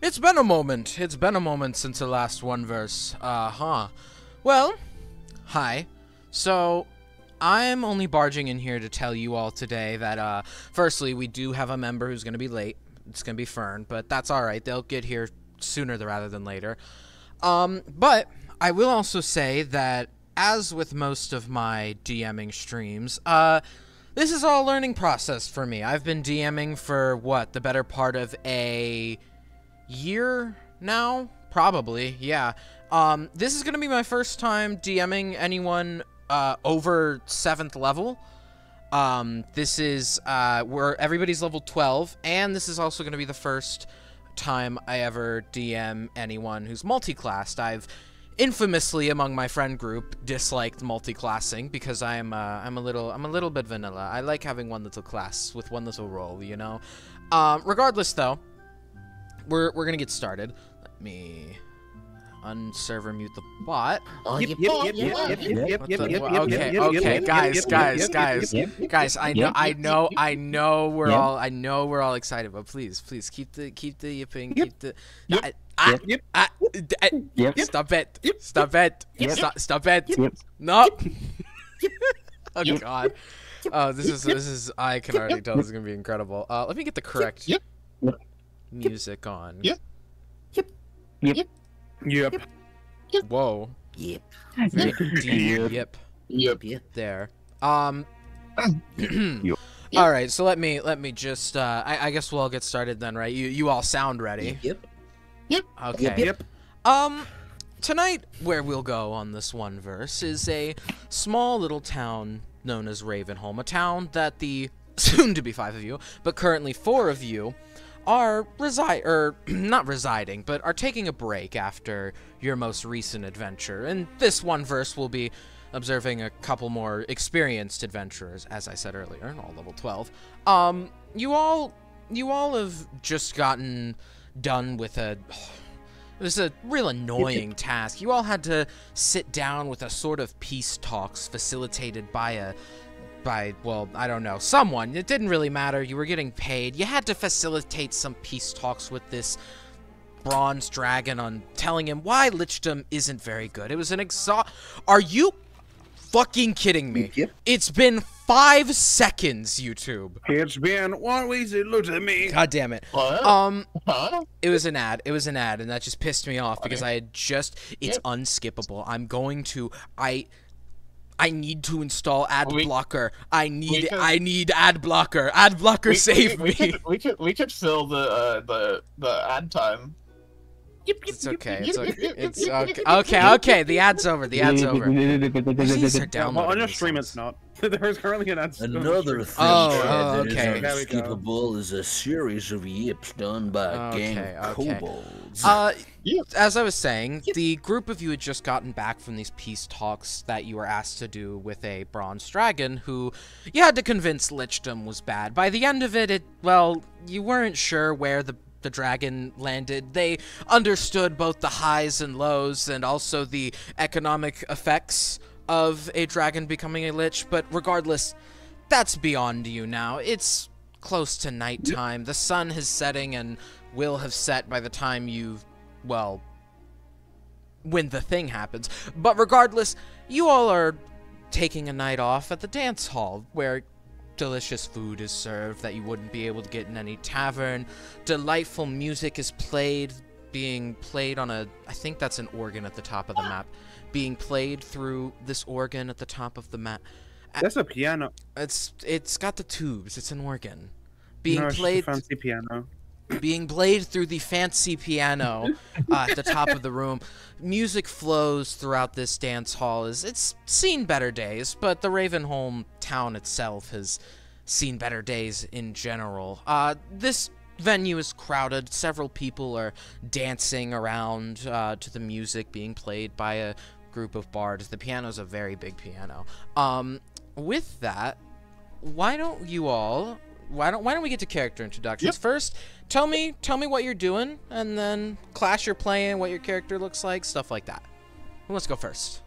It's been a moment. It's been a moment since the last one verse. Well, hi. So, I'm only barging in here to tell you all today that, firstly, we do have a member who's going to be late. It's going to be Fern, but that's alright. They'll get here sooner rather than later. But I will also say that, as with most of my DMing streams, this is all a learning process for me. I've been DMing for, what, the better part of a year now? Probably, yeah. This is going to be my first time DMing anyone over 7th level. This is where everybody's level 12, and this is also going to be the first time I ever DM anyone who's multi-classed. I've infamously among my friend group disliked multi-classing because I'm a little bit vanilla. I like having one little class with one little role, you know. Regardless though, we're gonna get started. Let me unserver mute the bot. Okay, guys. I know we're all excited, but please keep the yipping, keep the. Stop it! Stop it! No. Oh God. Oh, this is. I can already tell this is gonna be incredible. Let me get the correct music on. Yep. Whoa. Yep. Yep. There. All right. So let me just. I guess we'll all get started then, right? You all sound ready. Yep. Okay. Tonight, where we'll go on this one verse is a small little town known as Ravenholm, a town that the soon-to-be 5 of you, but currently 4 of you, are not residing, but are taking a break after your most recent adventure. And this one verse will be observing a couple more experienced adventurers, as I said earlier, all level 12. You all have just gotten done with it was a real annoying task. You all had to sit down with a sort of peace talks facilitated by well, I don't know, someone. It didn't really matter. You were getting paid. You had to facilitate some peace talks with this bronze dragon on telling him why Lichdom isn't very good. It was an Are you fucking kidding me? Yep. It's been 5 seconds, YouTube. It's been one week since looked at me. God damn it. Huh? It was an ad, and that just pissed me off because I had just, it's unskippable. I'm going to, I need to install ad blocker. I need ad blocker. Ad blocker, save me. We could fill the ad time. It's okay. It's okay. Okay. The ad's over. These are downloading. Well, on your stream, it's not. There's currently an ad. Another thing that is okay. Unskippable is a series of yips done by a gang of kobolds. As I was saying, the group of you had just gotten back from these peace talks that you were asked to do with a bronze dragon who you had to convince Lichdom was bad. By the end of it, well, you weren't sure where the dragon landed. They understood both the highs and lows and also the economic effects of a dragon becoming a lich, but regardless, that's beyond you now. It's close to nighttime. The sun is setting and will have set by the time when the thing happens. But regardless, you all are taking a night off at the dance hall where delicious food is served that you wouldn't be able to get in any tavern. Delightful music is being played on I think that's an organ at the top of the map. Being played through this organ at the top of the map. That's a piano. It's got the tubes. It's an organ. It's a fancy piano. Being played through the fancy piano at the top of the room. Music flows throughout this dance hall. It's seen better days, but the Ravenholm town itself has seen better days in general. This venue is crowded. Several people are dancing around to the music being played by a group of bards. The piano's a very big piano. With that, why don't we get to character introductions? First, tell me what you're doing, and then class you're playing, what your character looks like, stuff like that. Who wants to go first?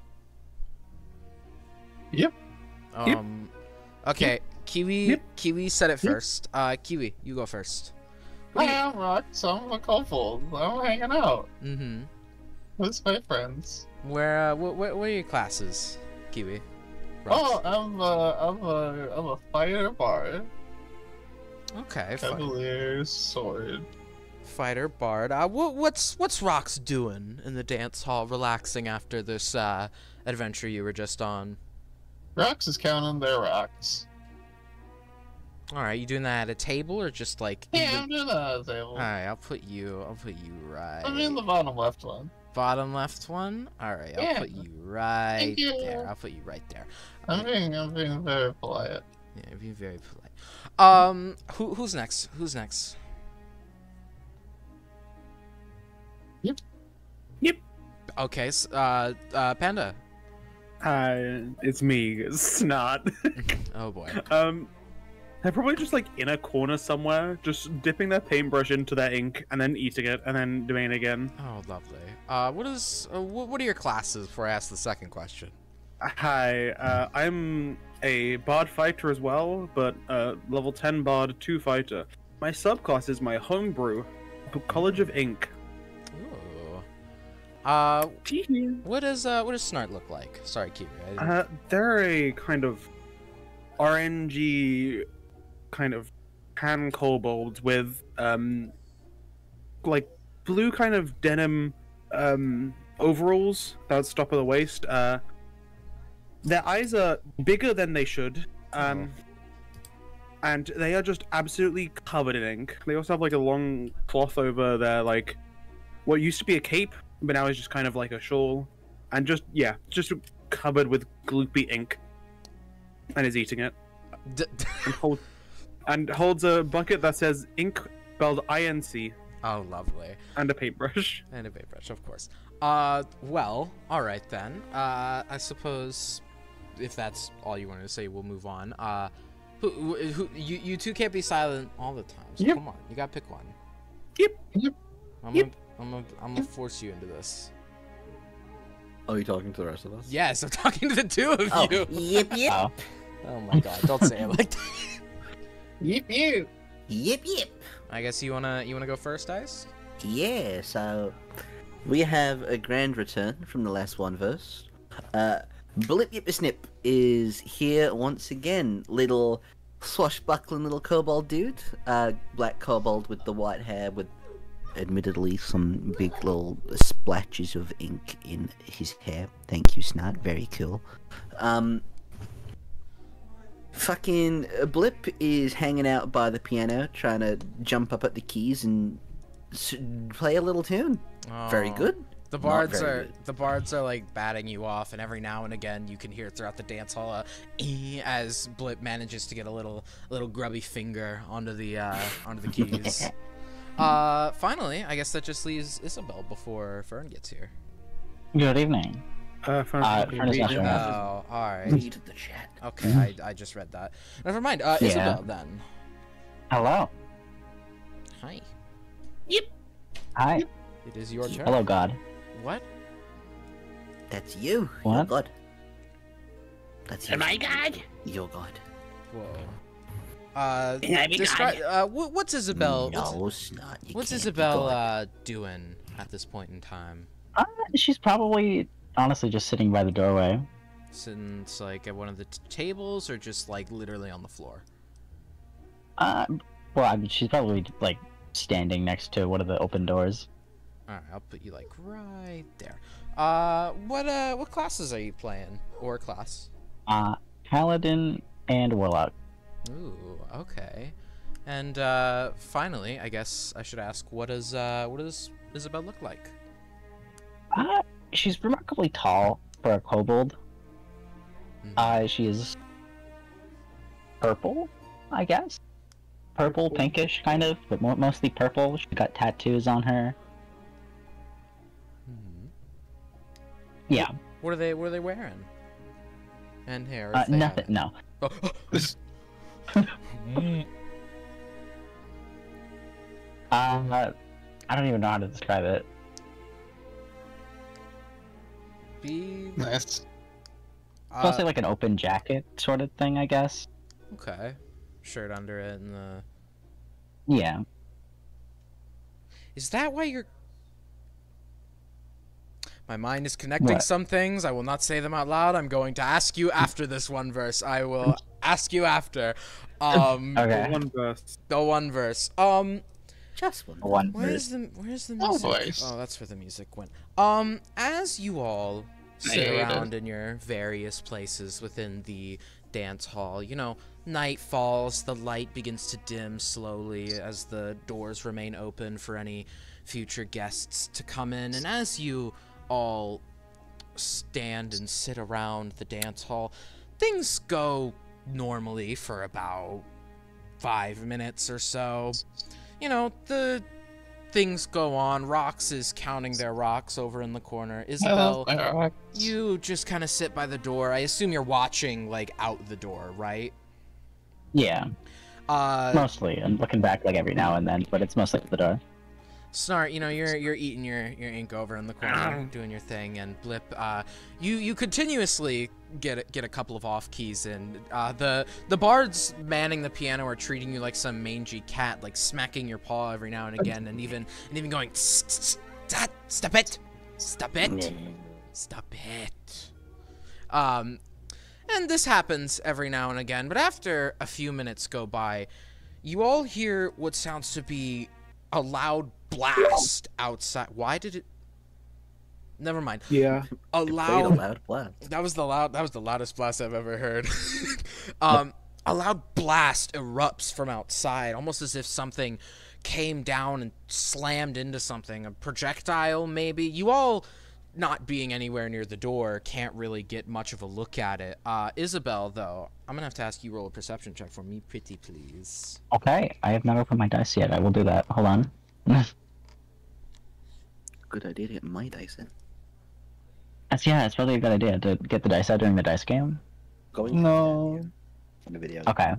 Okay, Kiwi said it first. Kiwi, you go first. I am Rox. I'm a kobold. I'm hanging out. Mm-hmm. With my friends. Where, what are your classes, Kiwi? Oh, I'm a fighter bard. Okay. Cavalier sword. Fighter bard. What's Rox doing in the dance hall, relaxing after this adventure you were just on? Rox is counting their rocks. All right, you doing that at a table or just like? Yeah, I'm doing that at a table. All right, I'll put you right. I'm in the bottom left one. Bottom left one. All right, I'll put you right there. I'll put you right there. I'm being very polite. Yeah, being very polite. Who's next? Who's next? Yep. Okay, Panda. It's me, Snot. Oh boy. They're probably just like in a corner somewhere, just dipping their paintbrush into their ink and then eating it and then doing it again. Oh, lovely. What are your classes before I ask the second question? Hi, I'm a bard fighter as well, but level 10 bard 2 fighter. My subclass is my homebrew, College of Ink. Ooh. What does Snart look like? Sorry, Kiwi. They're a kind of orangey, kind of tan kobolds with like blue kind of denim overalls that would stop at the waist. Their eyes are bigger than they should, and they are just absolutely covered in ink. They also have like a long cloth over their like what used to be a cape, but now is just kind of like a shawl, and just covered with gloopy ink, and is eating it. And holds a bucket that says ink spelled INC. Oh, lovely. And a paintbrush. And a paintbrush, of course. Well, all right then. I suppose if that's all you wanted to say, we'll move on. You two can't be silent all the time. So come on, you gotta pick one. Yep. I'm gonna force you into this. Are you talking to the rest of us? Yes, I'm talking to the two of you. Yep. Oh my god, don't say it like that. Yep. I guess you wanna go first, Ice? Yeah, so we have a grand return from the last one verse. Blip Yip Snip is here once again. Little swashbuckling little kobold dude. Black kobold with the white hair with admittedly some big little splashes of ink in his hair. Thank you, Snot. Very cool. Fucking Blip is hanging out by the piano, trying to jump up at the keys and play a little tune. Oh, very good. The bards are like batting you off, and every now and again you can hear throughout the dance hall as Blip manages to get a little grubby finger onto the keys. Finally, I guess that just leaves Isabel before Fern gets here. Good evening. Fern is not showing up. Oh, alright. Read the chat. Okay, I just read that. Never mind. Isabel, then. Hello. Hi. Yep. Hi. It is your turn. Hello, God. What? That's you. What? You're God. That's you. Am I God? You're God. Whoa. What's Isabel? No, Snot. What's Isabel doing at this point in time? She's probably honestly just sitting by the doorway. Since like at one of the tables, or just like literally on the floor? Well, I mean, she's probably like standing next to one of the open doors. All right, I'll put you like right there. What classes are you playing, or class? Paladin and Warlock. Ooh, okay. And finally, I guess I should ask, what does Isabel look like? She's remarkably tall for a kobold. She is purple, I guess. Purple, pinkish, kind of, but mostly purple. She's got tattoos on her. Yeah. What are they wearing? And hair? Nothing. No. Oh. I don't even know how to describe it. Nice. Mostly like an open jacket sort of thing, I guess. Okay. Shirt under it and the... Yeah. Is that why you're... My mind is connecting What? some things. I will not say them out loud. I'm going to ask you after this one verse. I will ask you after. Okay. One verse. The one verse. Just one. One Where's verse. the Oh, music? voice. Oh, that's where the music went. As you all sit hate it. around in your various places within the dance hall, you know, night falls, the light begins to dim slowly as the doors remain open for any future guests to come in, and as you all stand and sit around the dance hall, things go normally for about 5 minutes or so. You know, the things go on. Rox is counting their rocks over in the corner. Isabel, you just kind of sit by the door. I assume you're watching, like, out the door, right? Yeah, mostly. I'm looking back like every now and then, but it's mostly at the door. Snart, you know, you're eating your ink over in the corner, doing your thing, and Blip, you continuously get a couple of off keys in. The bards manning the piano are treating you like some mangy cat, like smacking your paw every now and again, and even going, stop it, stop it, stop it. And this happens every now and again, but after a few minutes go by, you all hear what sounds to be a loud blast outside. Why did it? Never mind. Yeah. Played a loud blast. That was the loudest blast I've ever heard. A loud blast erupts from outside, almost as if something came down and slammed into something. A projectile, maybe. You all, not being anywhere near the door, can't really get much of a look at it. Isabel, though, I'm gonna have to ask you roll a perception check for me, pretty please. Okay, I have not opened my dice yet. I will do that. Hold on. Good idea to get my dice in. Yeah, it's probably a good idea to get the dice out during the dice game. Going No. in the video. Okay.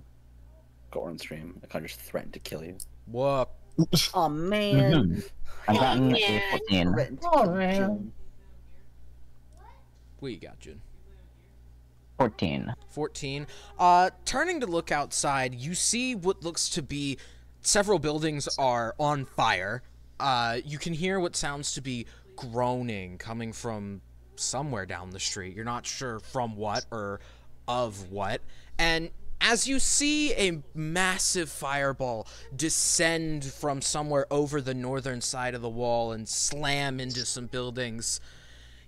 Go on stream. I can't just threaten to kill you. Whoop. Oh man. Mhm. I've gotten a 14. Threaten to kill June. What you got, June? 14. 14. Turning to look outside, you see what looks to be several buildings are on fire. You can hear what sounds to be groaning coming from somewhere down the street. You're not sure from what or of what. And as you see a massive fireball descend from somewhere over the northern side of the wall and slam into some buildings,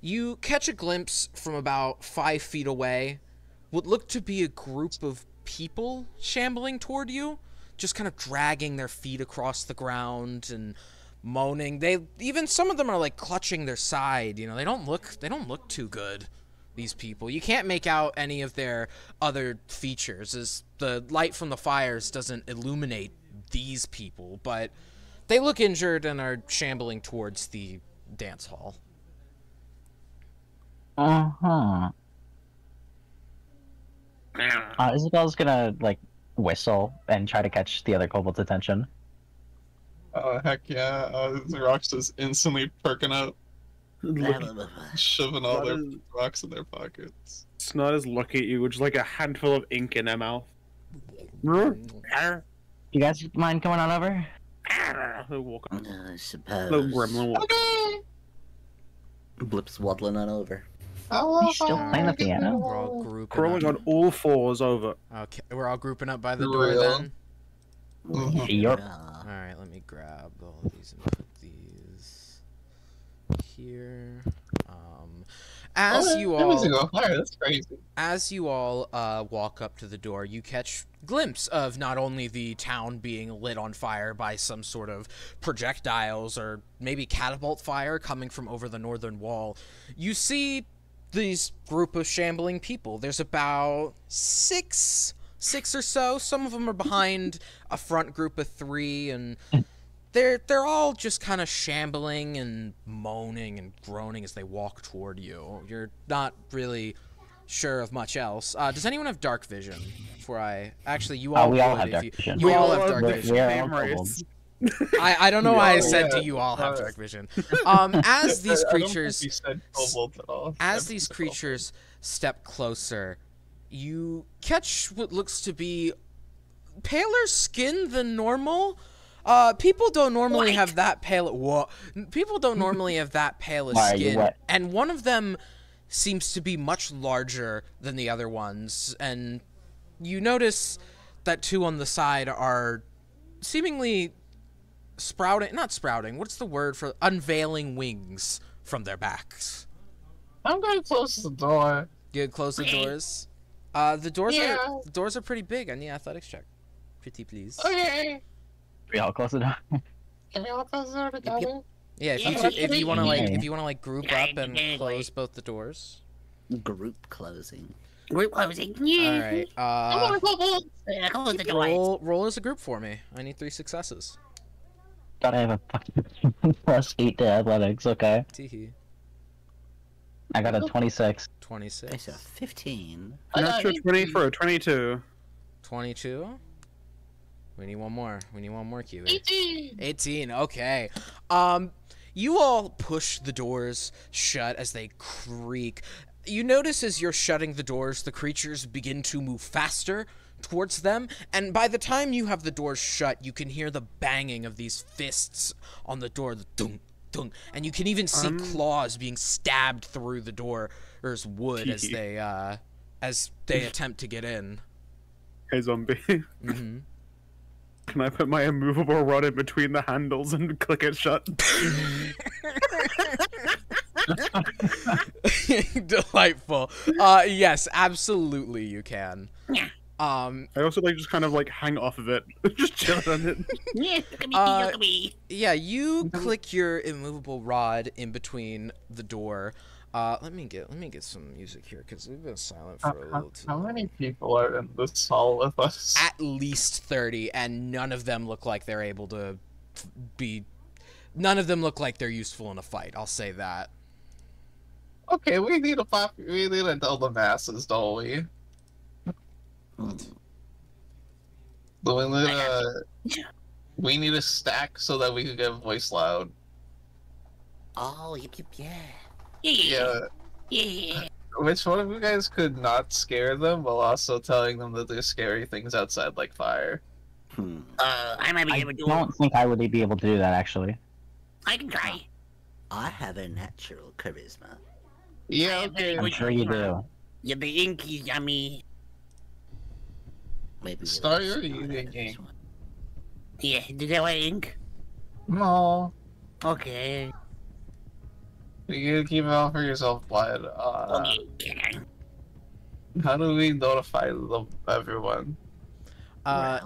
you catch a glimpse from about 5 feet away what looked to be a group of people shambling toward you, just kind of dragging their feet across the ground and moaning. Some of them are like clutching their side, you know. They don't look too good, these people. You can't make out any of their other features as the light from the fires doesn't illuminate these people, but they look injured and are shambling towards the dance hall. Uh-huh. Isabel's gonna, like, whistle and try to catch the other kobold's attention. Oh, heck yeah. The rocks just instantly perking up, shoving all their rocks in their pockets. Snot is looking at you with just like a handful of ink in their mouth. You guys mind coming on over? They'll walk on. I suppose. Little gremlin walk. Okay. Blip's waddling on over. Are you still playing the piano? We're all grouping Crawling up. on all fours over. Okay, we're all grouping up by the For door real? then. Yup. All right, let me grab all of these and put these here. As you all That's crazy. As you all walk up to the door, you catch glimpse of not only the town being lit on fire by some sort of projectiles or maybe catapult fire coming from over the northern wall. You see these group of shambling people. There's about six or so. Some of them are behind a front group of 3, and they're all just kind of shambling and moaning and groaning as they walk toward you. You're not really sure of much else. Does anyone have dark vision? Before I actually, you all we all would have if dark you, vision. You We all all have dark have vision. We're all Cameras. kobolds. I don't know why I Yeah, said yeah. do you all have dark vision. As these I don't think creatures we said kobolds at all. As these creatures step closer, you catch what looks to be paler skin than normal. People don't normally have that pale. Whoa. People don't normally have that pale a Why, you skin, what? and one of them seems to be much larger than the other ones. And you notice that two on the side are seemingly not sprouting. What's the word for unveiling wings from their backs? I'm gonna close the door. You close the doors. The doors are pretty big. I need athletics check. Pretty please. Okay. We all close the door. Can we all close the door together? Yeah, if you want to like group up and close both the doors. Group closing. Group closing. All right. Close the doors. Roll as a group for me. I need 3 successes. Thought I have a fucking +8 to athletics. Okay. Teehee. I got a 26. 26. It's a 15. Natural 20 for a 22. 22. We need one more. We need one more, Kiwi. 18. 18. Okay. You all push the doors shut as they creak. You notice as you're shutting the doors, the creatures begin to move faster towards them, and by the time you have the doors shut, you can hear the banging of these fists on the door, the dunk, dunk, and you can even see claws being stabbed through the door's wood as they attempt to get in. Hey, zombie. Mm-hmm. Can I put my immovable rod in between the handles and click it shut? Delightful. Yes, absolutely you can. I also just kind of hang off of it, just chill on it. Yeah, look at me, look at me. Yeah, you click your immovable rod in between the door. Let me get some music here because we've been silent for a little too How long. many people are in this hall with us? At least 30, and none of them look like they're able to be. None of them look like they're useful in a fight. I'll say that. Okay, we need to tell the masses, don't we? We need a stack so that we can get voice loud. Oh, yep, yeah. Yeah. Yeah. Which one of you guys could not scare them while also telling them that there's scary things outside like fire? I might be I able to do it. don't think I would be able to do that, actually. I can try. I have a natural charisma. Yeah, I okay. I'm sure you do. You're the inky yummy. Maybe we'll Start just your not eating have game. this one. Yeah, did that want ink? No. Okay. You gotta keep it all for yourself, Blood. Okay. How do we notify everyone?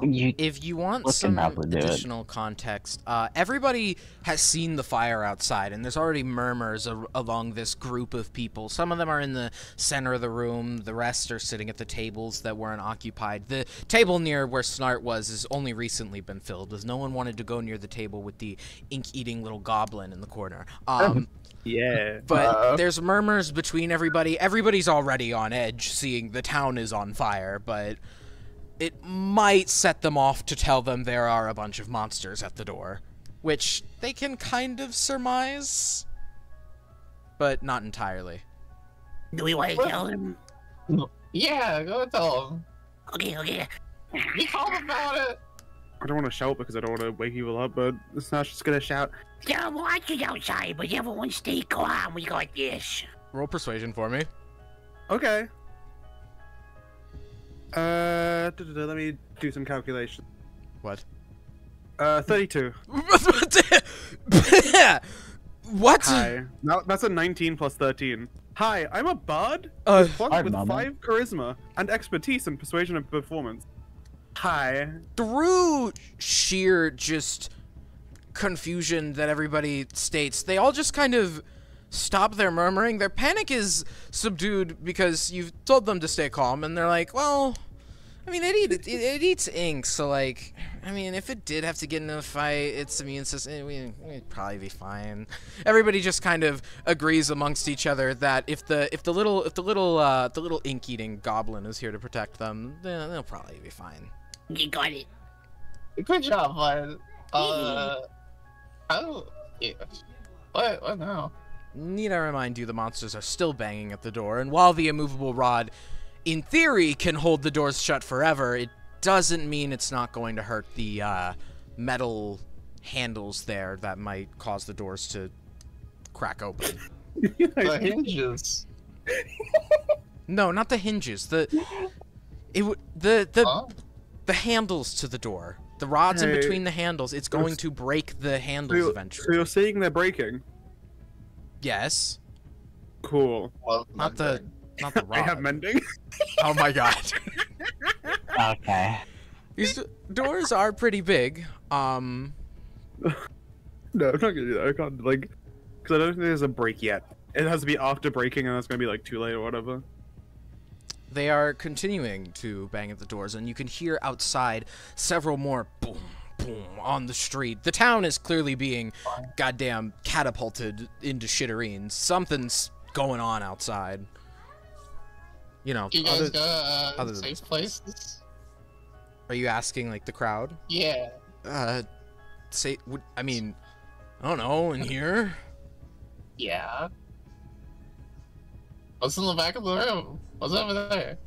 You If you want Look some and probably do it. additional context, everybody has seen the fire outside, and there's already murmurs along this group of people. Some of them are in the center of the room. The rest are sitting at the tables that weren't occupied. The table near where Snart was has only recently been filled, as no one wanted to go near the table with the ink-eating little goblin in the corner. Yeah. But there's murmurs between everybody. Everybody's already on edge, seeing the town is on fire, but it might set them off to tell them there are a bunch of monsters at the door, which they can kind of surmise, but not entirely. Do we want to tell him? Yeah, go tell them. Okay. Be calm about it. I don't want to shout because I don't want to wake people up, but Snatch just gonna shout. Yeah, watch it outside, but everyone stay calm. We got this. Roll persuasion for me. Okay. Let me do some calculation. What? 32. What? Hi. Now that's a 19 plus 13. Hi, I'm a bard Hi, with Mama. 5 charisma and expertise in persuasion and performance. Hi. Through sheer just confusion that everybody states, they all just kind of stop their murmuring. Their panic is subdued because you've told them to stay calm, and they're like, well, I mean, it eats ink, so, like, I mean, if it did have to get in a fight, its immune system, we'd probably be fine. Everybody just kind of agrees amongst each other that if the little ink-eating goblin is here to protect them, then they'll probably be fine. You got it. Good job, Blood. Yeah. What now? Need I remind you the monsters are still banging at the door, and while the immovable rod, in theory, can hold the doors shut forever, it doesn't mean it's not going to hurt the metal handles there that might cause the doors to crack open. The hinges. No, not the hinges. The Huh? handles to the door. The rods in Hey, between the handles. It's going to break the handles So eventually. you're saying they're breaking? Yes. Cool. Love Not the mending. not the I have rod. mending. Oh my god. Okay. These doors are pretty big. No, I'm not gonna do that. I can't, like, because I don't think there's a break yet. It has to be after breaking, and that's gonna be, like, too late or whatever. They are continuing to bang at the doors, and you can hear outside several more boom, boom on the street. The town is clearly being goddamn catapulted into shitterines. Something's going on outside. You know, You guys got other than safe this. places? Are you asking, like, the crowd? Yeah. I mean, I don't know, in here? Yeah. What's in the back of the room? What's over there?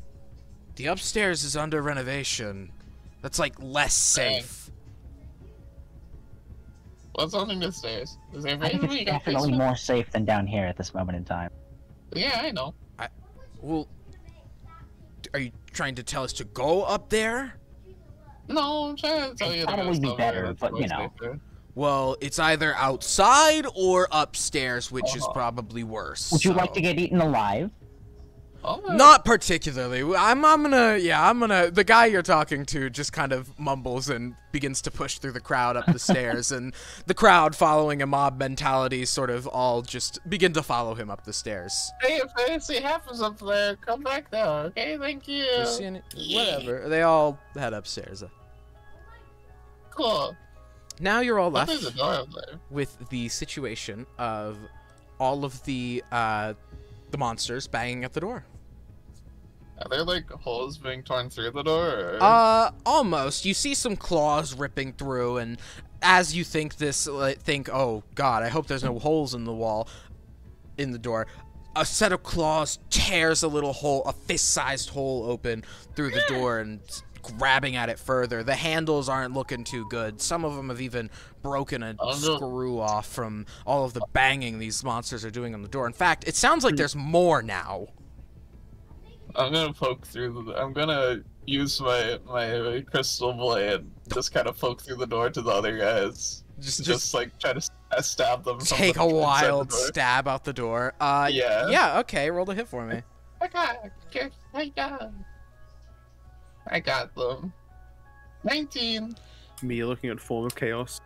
The upstairs is under renovation. That's, like, less safe. What's on the stairs? Is there I think anything it's you got definitely basement? more safe than down here at this moment in time. Yeah, I know. Well, are you trying to tell us to go up there? No, I'm trying to tell It'd you. probably be better, but, you know. Well, it's either outside or upstairs, which is probably worse. Would you like so- to get eaten alive? Oh, Not particularly. I'm gonna, the guy you're talking to just kind of mumbles and begins to push through the crowd up the stairs, and the crowd, following a mob mentality, sort of all just begin to follow him up the stairs. Hey, if I see happens up there, come back down, okay? Thank you. You see any- Whatever. They all head upstairs. Cool. Now you're all But left there's a door up there. with the situation of all of the monsters banging at the door. Are there like holes being torn through the door? Or... Almost. You see some claws ripping through, and as you think this, oh god, I hope there's no holes in the wall, in the door. A set of claws tears a little hole, a fist-sized hole open through the door, and grabbing at it further. The handles aren't looking too good. Some of them have even broken a Oh, no. screw off from all of the banging these monsters are doing on the door. In fact, it sounds like there's more now. I'm gonna poke through. I'm gonna use my crystal blade. Just kind of poke through the door to the other guys. Just like try to stab them. from Take the a inside the wild door. stab out the door. Yeah. Yeah, okay, roll the hit for me. I got them. 19. Me looking at Form of Chaos.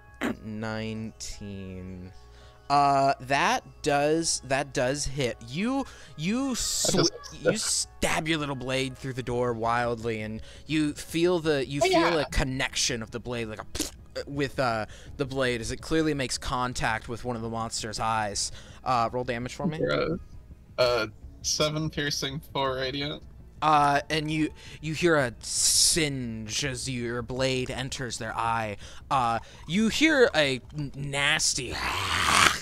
19. That does hit. You stab your little blade through the door wildly, and you feel a connection of the blade, like with the blade, as it clearly makes contact with one of the monster's eyes. Roll damage for me. 7 piercing, 4 radiant. And you hear a singe as your blade enters their eye. You hear a nasty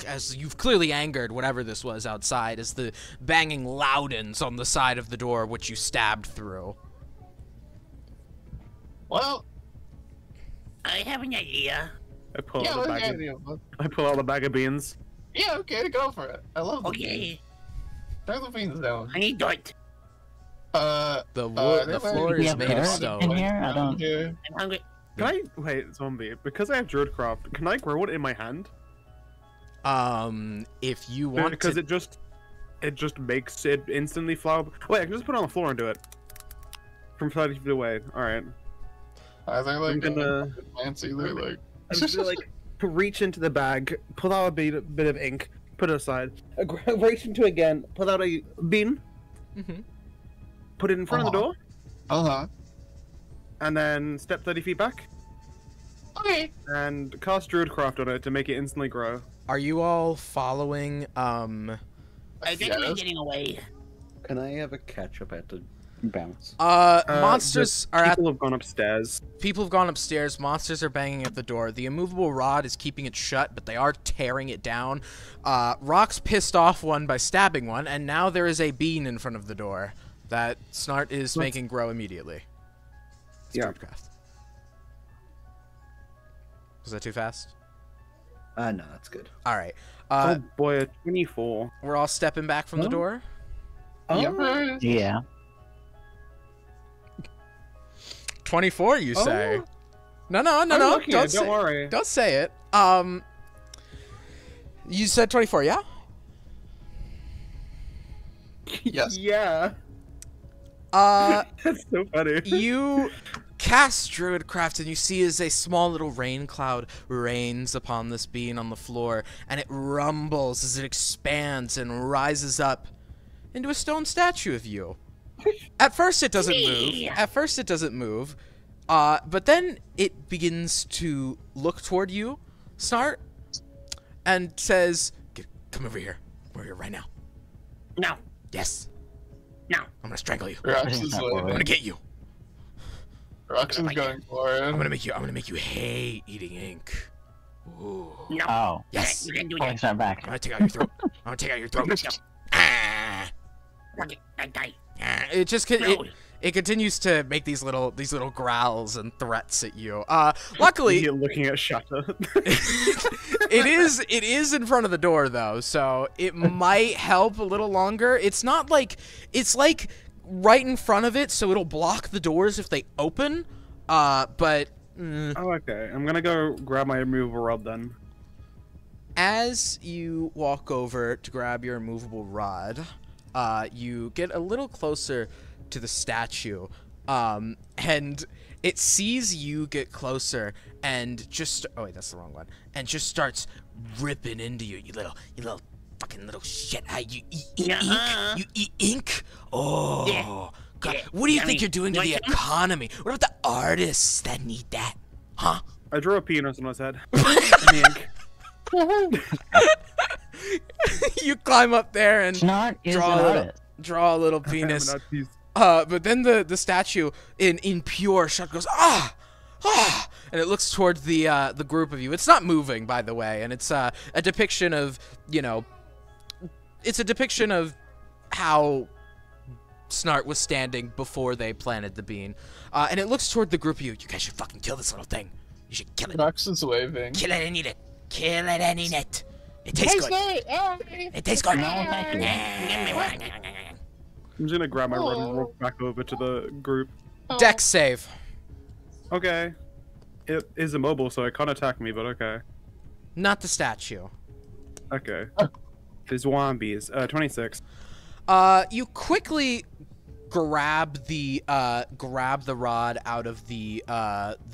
as you've clearly angered whatever this was outside as the banging loudens on the side of the door which you stabbed through. Well, I have an idea. I pull yeah, out a let's bag. get Of, it. I pull out a bag of beans. Yeah, okay, go for it. I love the beans. Okay, Throw the beans down. I need dirt. The wood, the floor we is have made of dirt stone. in here? I don't. Here. I'm hungry. Can I wait, zombie? Because I have Druidcraft, can I grow it in my hand? If you want Because to, it just makes it instantly flower. Wait, I can just put it on the floor and do it. From 30 feet away. Alright. Are there like I'm gonna- plants either? Like, I'm just gonna like reach into the bag, pull out a bit of ink, put it aside. Reach into it again, pull out a bean, Mhm. put it in front of the door, uh-huh. and then step 30 feet back Okay. and cast Druidcraft on it to make it instantly grow. Are you all following? I think we're Yes. getting away. Can I have a catch up at the bounce? Monsters are at. People have gone upstairs. People have gone upstairs. Monsters are banging at the door. The immovable rod is keeping it shut, but they are tearing it down. Rock's pissed off one by stabbing one, and now there is a bean in front of the door that Snart is making grow immediately. It's Yeah. Druidcraft. Was that too fast? No, that's good. All right. Oh boy, a 24. We're all stepping back from the Oh. door. Yeah. Yeah. 24, you say? No, no, no, I'm no. looking at it, don't worry. Don't say it. You said 24, yeah? Yes. Yeah. That's so funny. You cast Druidcraft and you see as a small little rain cloud rains upon this being on the floor, and it rumbles as it expands and rises up into a stone statue of you. At first it doesn't move. But then it begins to look toward you, Snart, and says, come over here. We're here right now. No. Yes. No. I'm gonna strangle you. Rox is I'm gonna get you. Rox is going for it. I'm gonna make you hate eating ink. Ooh. No. Oh. Yes. You can do Pulling that. Snart back. I'm gonna take out your throat. I'm gonna take out your throat. Ah. Okay, I die. It just No. it continues to make these little growls and threats at you. Luckily, You're looking at Shatter. it is in front of the door though, so it might help a little longer. It's not like it's like right in front of it, so it'll block the doors if they open. But Oh, okay. I'm gonna go grab my removable rod then. as you walk over to grab your immovable rod, you get a little closer to the statue, and it sees you get closer and just that's the wrong one, and just starts ripping into you. You little fucking little shit. You eat ink? You eat ink? Oh, Yeah. God. Yeah. What do you Yummy. think you're doing to Want the some? economy? What about the artists that need that? Huh? I drew a penis on his head. Mink. You climb up there and Snart is an draw a little, artist. draw a little penis. But then the statue in pure shock goes and it looks towards the group of you. It's not moving, by the way, and it's a depiction of it's a depiction of how Snart was standing before they planted the bean, and it looks toward the group of you. You guys should fucking kill this little thing. You should kill it. Rox is waving. Kill it and eat it. Kill it and eat it. It tastes good. It tastes good. No, thank you. I'm just gonna grab my rod and walk back over to the group. Dex save. Okay. It is immobile, so it can't attack me, but okay. Not the statue. Okay. The zombies. 26. You quickly grab the rod out of the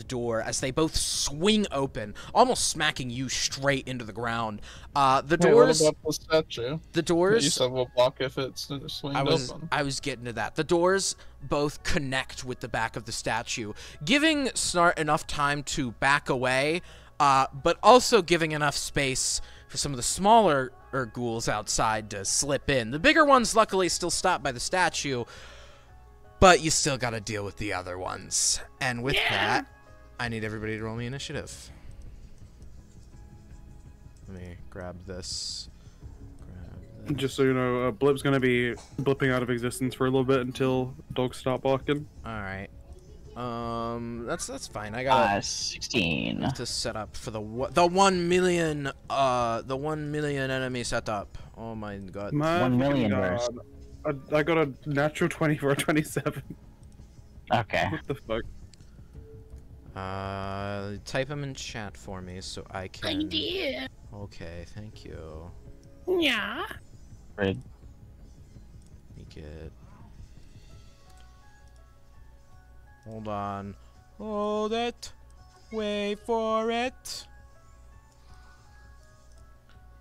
door as they both swing open, almost smacking you straight into the ground. The doors. What about the statue? The You doors. said we'll block if it's swinged open. I was getting to that. The doors both connect with the back of the statue, giving Snart enough time to back away, but also giving enough space for some of the smaller ghouls outside to slip in. The bigger ones, luckily, still stopped by the statue, but you still got to deal with the other ones. And with that, I need everybody to roll me initiative. Let me grab this. Just so you know, Blip's gonna be blipping out of existence for a little bit until dogs stop barking. All right. That's fine. I got 16. to set up for the 1 million enemy setup. Oh my god. My 1 million God. verse. I got a natural 20 for a 27. Okay. What the fuck? Type them in chat for me so I I can. did. Okay, thank you. Yeah. Great. Make it. Hold on. Hold it. Wait for it.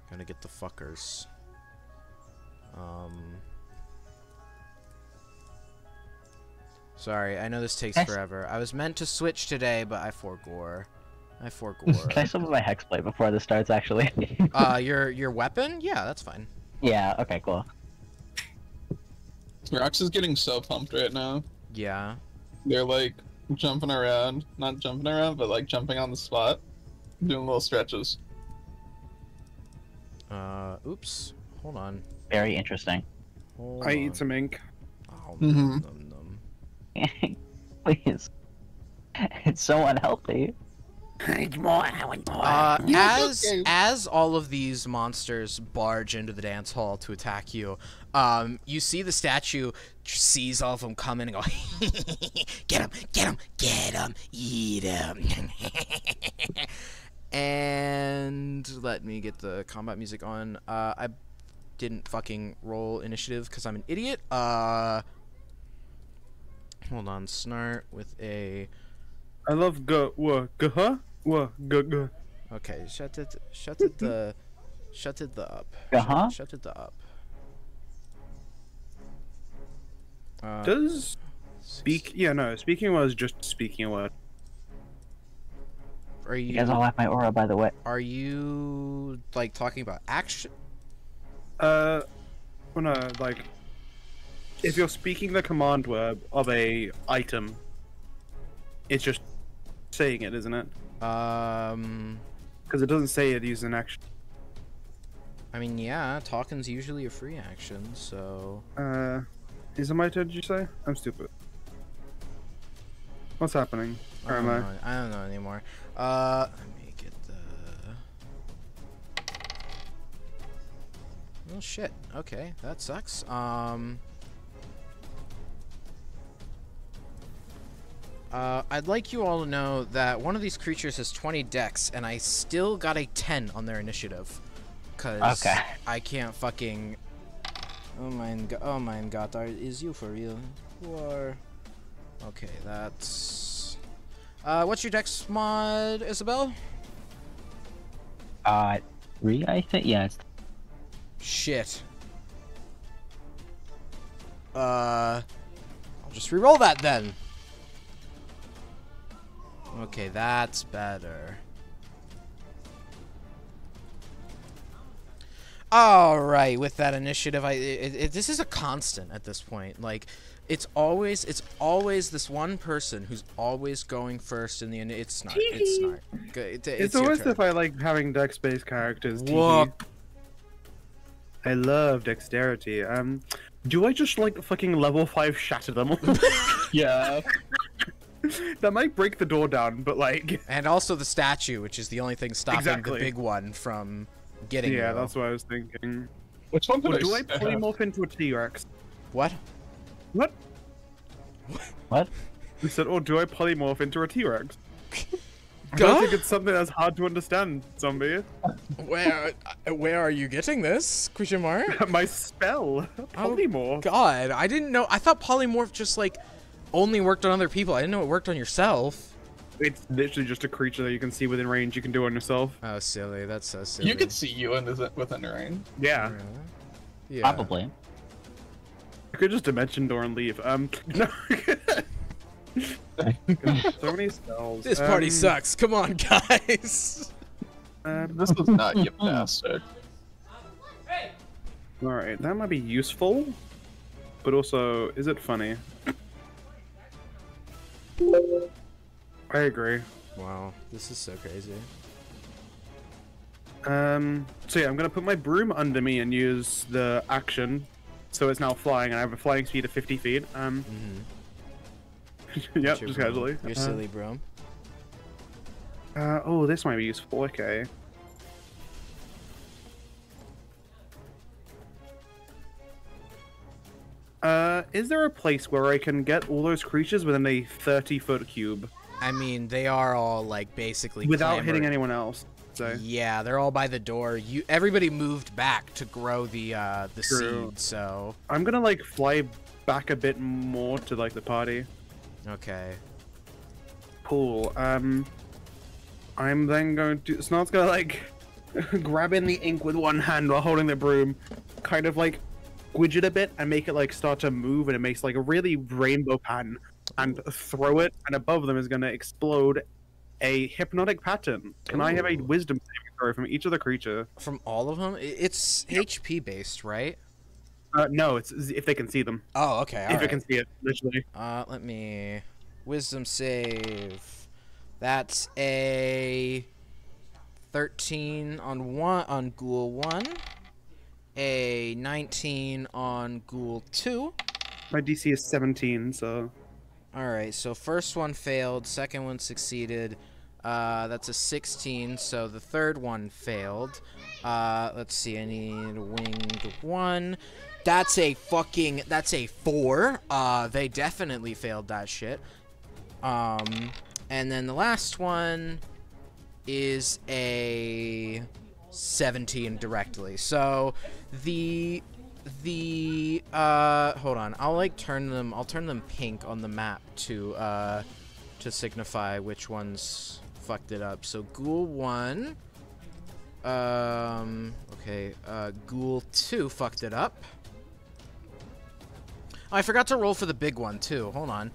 Gonna get the fuckers. Sorry, I know this takes Yes. forever. I was meant to switch today, but I forgore. Can I still put my hexblade before this starts, actually? Your weapon? Yeah, that's fine. Yeah, okay, cool. Rox is getting so pumped right now. Yeah. They're like jumping around. Not jumping around, but like jumping on the spot. Doing little stretches. Oops. Hold on. Very interesting. Hold I on. eat some ink. Oh, Mhm. nom, nom. Please. It's so unhealthy. It's more, I want more. As all of these monsters barge into the dance hall to attack you, you see the statue sees all of them coming and go, Get him, get him, get him, eat him. and let me get the combat music on. I didn't fucking roll initiative because I'm an idiot. Hold on, Snart with a. I love Okay, shut it the up. Uh-huh. Shut it the up. Does speak? Yeah, no. Speaking was just speaking a word. Are You guys all have my aura, by the way. Are you like talking about action? Well, no, like if you're speaking the command word of a item, it's just saying it, isn't it? Because it doesn't say it uses an action. I mean, yeah, talking's usually a free action, so. Is it my turn? Did you say? I'm stupid. What's happening? Where am I? I don't know anymore. Let me get the. Oh shit. Okay, that sucks. I'd like you all to know that one of these creatures has 20 dex, and I still got a 10 on their initiative. Cause Okay. I can't fucking. Oh my god, is you for real? Who are? Okay, that's. What's your dex mod, Isabel? 3, I think. Yeah. Shit. I'll just re-roll that then. Okay, that's better. All right, with that initiative, this is a constant at this point. Like, it's always this one person who's always going first in the. It's Snart. It's Snart. It's the worst if I like having dex-based characters. Whoop. I love dexterity. Do I just like fucking level 5 shatter them? Yeah. That might break the door down, but like. And also the statue, which is the only thing stopping Exactly. the big one from getting. Yeah, you. that's what I was thinking. Which one Or did do I I polymorph into a T-Rex? What? What? What? I said, oh, do I polymorph into a T-Rex? I Go? don't think it's something that's hard to understand, zombie. Where are you getting this, Kushimar? My spell, polymorph. God, I didn't know. I thought polymorph just like only worked on other people. I didn't know it worked on yourself. It's literally just a creature that you can see within range. You can do on yourself. Oh, silly. That's so silly. You could see you within range. Yeah, Yeah. Probably. I could just dimension door and leave. No. So many spells. This party sucks. Come on, guys. This is not you bastard. All right, that might be useful, but also, is it funny? I agree. Wow, this is so crazy. So yeah, I'm gonna put my broom under me and use the action, so it's now flying, and I have a flying speed of 50 feet. Yep, Your just broom. casually. Your silly broom. Oh, this might be useful. Okay. Is there a place where I can get all those creatures within a 30-foot cube I mean, they are all like basically without hitting clambering. anyone else? So Yeah, they're all by the door. Everybody moved back to grow the True. seed. So I'm gonna like fly back a bit more to like the party. okay. Cool. I'm then going to. Snart's gonna like grab in the ink with one hand while holding the broom, kind of like squidge it a bit and make it like start to move, and it makes like a really rainbow pattern, and throw it, and above them is gonna explode a hypnotic pattern. Can I have a Ooh. wisdom saving throw from each of the creature? From all of them, it's HP based, right? No, it's if they can see them. Oh, okay. If it can see it, literally. Let me wisdom save. That's a 13 on Ghoul 1, a 19 on Ghoul 2. My DC is 17, so. All right, so first one failed, second one succeeded. That's a 16, so the third one failed. Let's see, I need a winged 1. That's a 4. They definitely failed that shit. And then the last one is a 17 directly. So hold on, I'll turn them pink on the map to signify which ones fucked it up. So Ghoul 1, okay, Ghoul 2 fucked it up. Oh, I forgot to roll for the big one too. Hold on.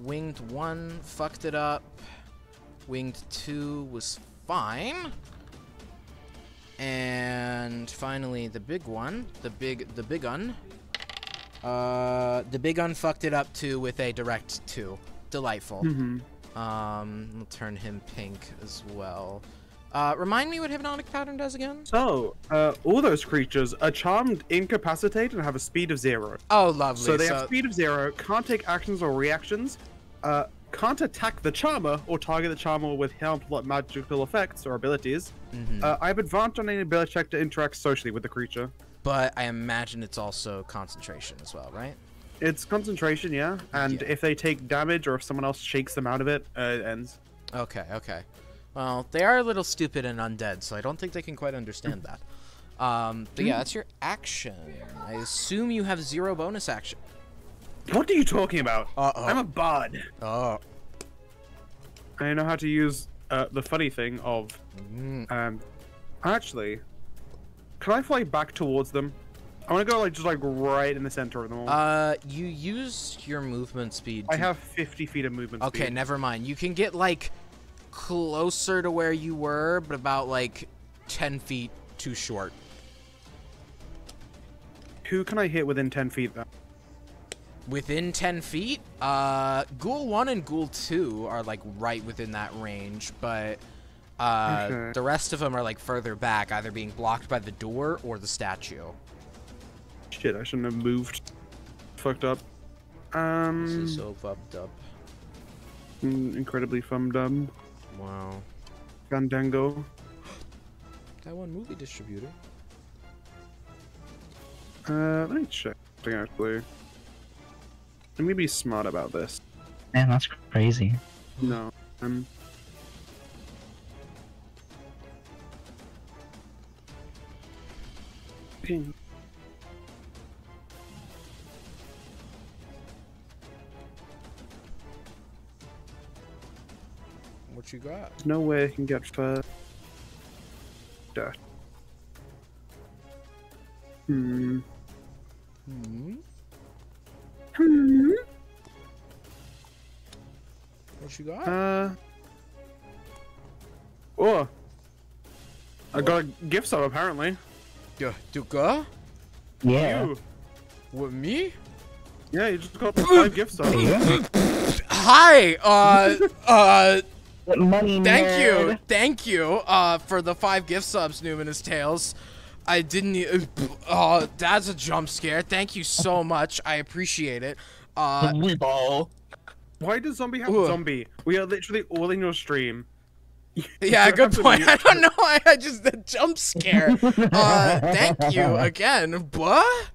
Winged 1 fucked it up. Winged 2 was fine. And finally the big one, the big un. The big un fucked it up too with a direct 2. Delightful. We'll turn him pink as well. Remind me what Hypnotic Pattern does again? So, all those creatures are charmed, incapacitated, and have a speed of 0. Oh, lovely. So they have speed of 0, can't take actions or reactions, can't attack the charmer or target the charmer with harmful magical effects or abilities. I have advantage on any ability check to interact socially with the creature. But I imagine it's also concentration as well, right? It's concentration, yeah. And if they take damage or if someone else shakes them out of it, it ends. Okay, okay. Well, they are a little stupid and undead, so I don't think they can quite understand that. But yeah, that's your action. I assume you have 0 bonus action. What are you talking about? I'm a bard. Oh. I know how to use the funny thing of... actually, can I fly back towards them? I want to go just right in the center of them all. You used your movement speed. I have 50 feet of movement speed. Okay, never mind. You can get closer to where you were, but about 10 feet too short. Who can I hit within 10 feet then? Within 10 feet? Ghoul 1 and Ghoul 2 are right within that range, but the rest of them are further back, either being blocked by the door or the statue. Shit, I shouldn't have moved. Fucked up. This is so fucked up. Incredibly fummed up. Wow. Fandango. Taiwan movie distributor. Let me check. Actually, let me be smart about this. Man, that's crazy. No, okay. What you got? There's no way I can get first. Duh. What you got? Oh. I got a gift sub apparently. Yeah, Duka? Yeah. You. What, me? Yeah, you just got 5 gift subs. Hi! Money Thank you, for the 5 gift subs, Numinous Tales. I didn't, that's a jump scare. Thank you so much. I appreciate it. We ball. Why does zombie have zombie? We are literally all in your stream. Yeah, good point. I don't know why I just, the jump scare. Thank you again, what?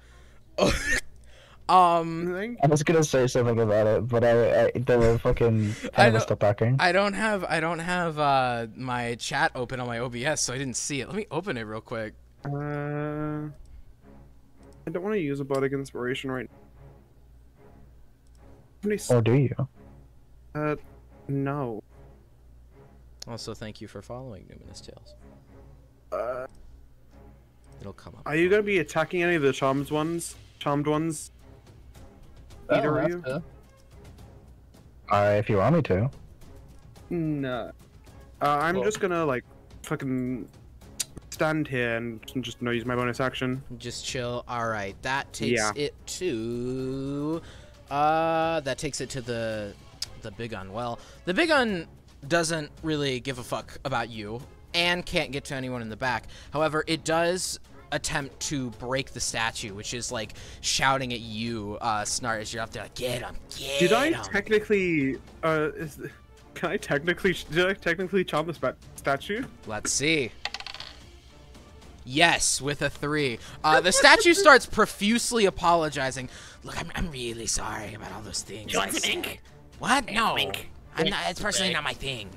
I was gonna say something about it, but the fucking panel was still talking. I don't have my chat open on my OBS, so I didn't see it. Let me open it real quick. I don't want to use a bardic inspiration right now. Or do you? No. Also, thank you for following Numinous Tales. It'll come up. Are you gonna be attacking any of the charmed ones? Either of you? If you want me to. No. I'm just gonna fucking stand here and just use my bonus action. Just chill. All right, that takes it to the big un. Well, the big un doesn't really give a fuck about you and can't get to anyone in the back. However, it does attempt to break the statue, which is shouting at you, Snart, as you're up there, get him, get him. Did I technically, Can I technically? Did I technically charm the statue? Let's see. Yes, with a 3. The statue starts profusely apologizing. Look, I'm really sorry about all those things. You want some ink? What? No. Wink. I'm not. It's personally not my thing.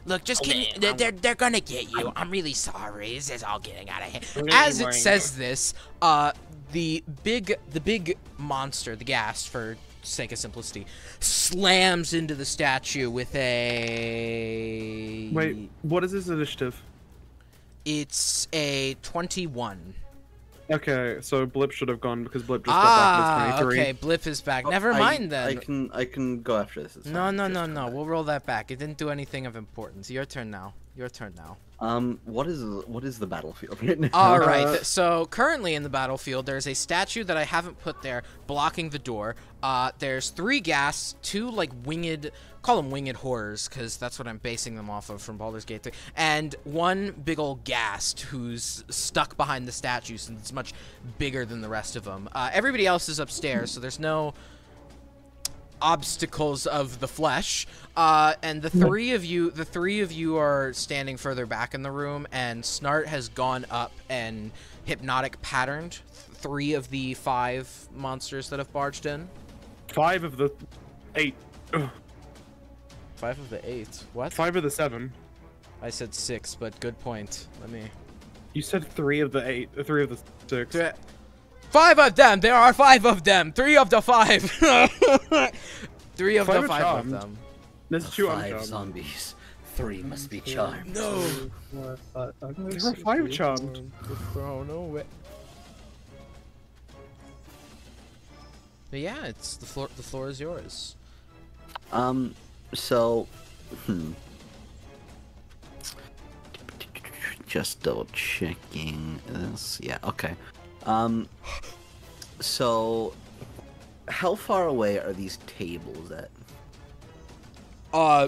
Look, just kidding. They're gonna get you. I'm really sorry. This is all getting out of hand. As it says this, the big monster, the ghast, for sake of simplicity, slams into the statue with a. Wait, what is this initiative? It's a 21. Okay, so Blip should have gone because Blip just got back to 23. Okay, Blip is back. Never mind then. I can go after this. It's No. fine. We'll roll that back. It didn't do anything of importance. Your turn now. What is the battlefield right now? All right. So currently in the battlefield, there's a statue that I haven't put there blocking the door. There's 3 ghasts, 2 like winged, call them winged horrors, because that's what I'm basing them off of from Baldur's Gate 3, and 1 big old ghast who's stuck behind the statue since it's much bigger than the rest of them. Everybody else is upstairs, so there's no obstacles of the flesh, and the three of you are standing further back in the room, and Snart has gone up and hypnotic patterned 3 of the 5 monsters that have barged in. 5 of the 8. Ugh. 5 of the 8. What? 5 of the 7. I said 6, but good point. Let me. You said 3 of the 8. 3 of the 6. 5 of them. There are 5 of them. 3 of the 5. 3 of the 5 charmed. of them. There's 2 5 uncharmed. zombies. 3 must be charmed. No. There were 5 charmed. Oh no way. But yeah, it's the floor. The floor is yours. So, just double checking this. Yeah, okay. So, how far away are these tables at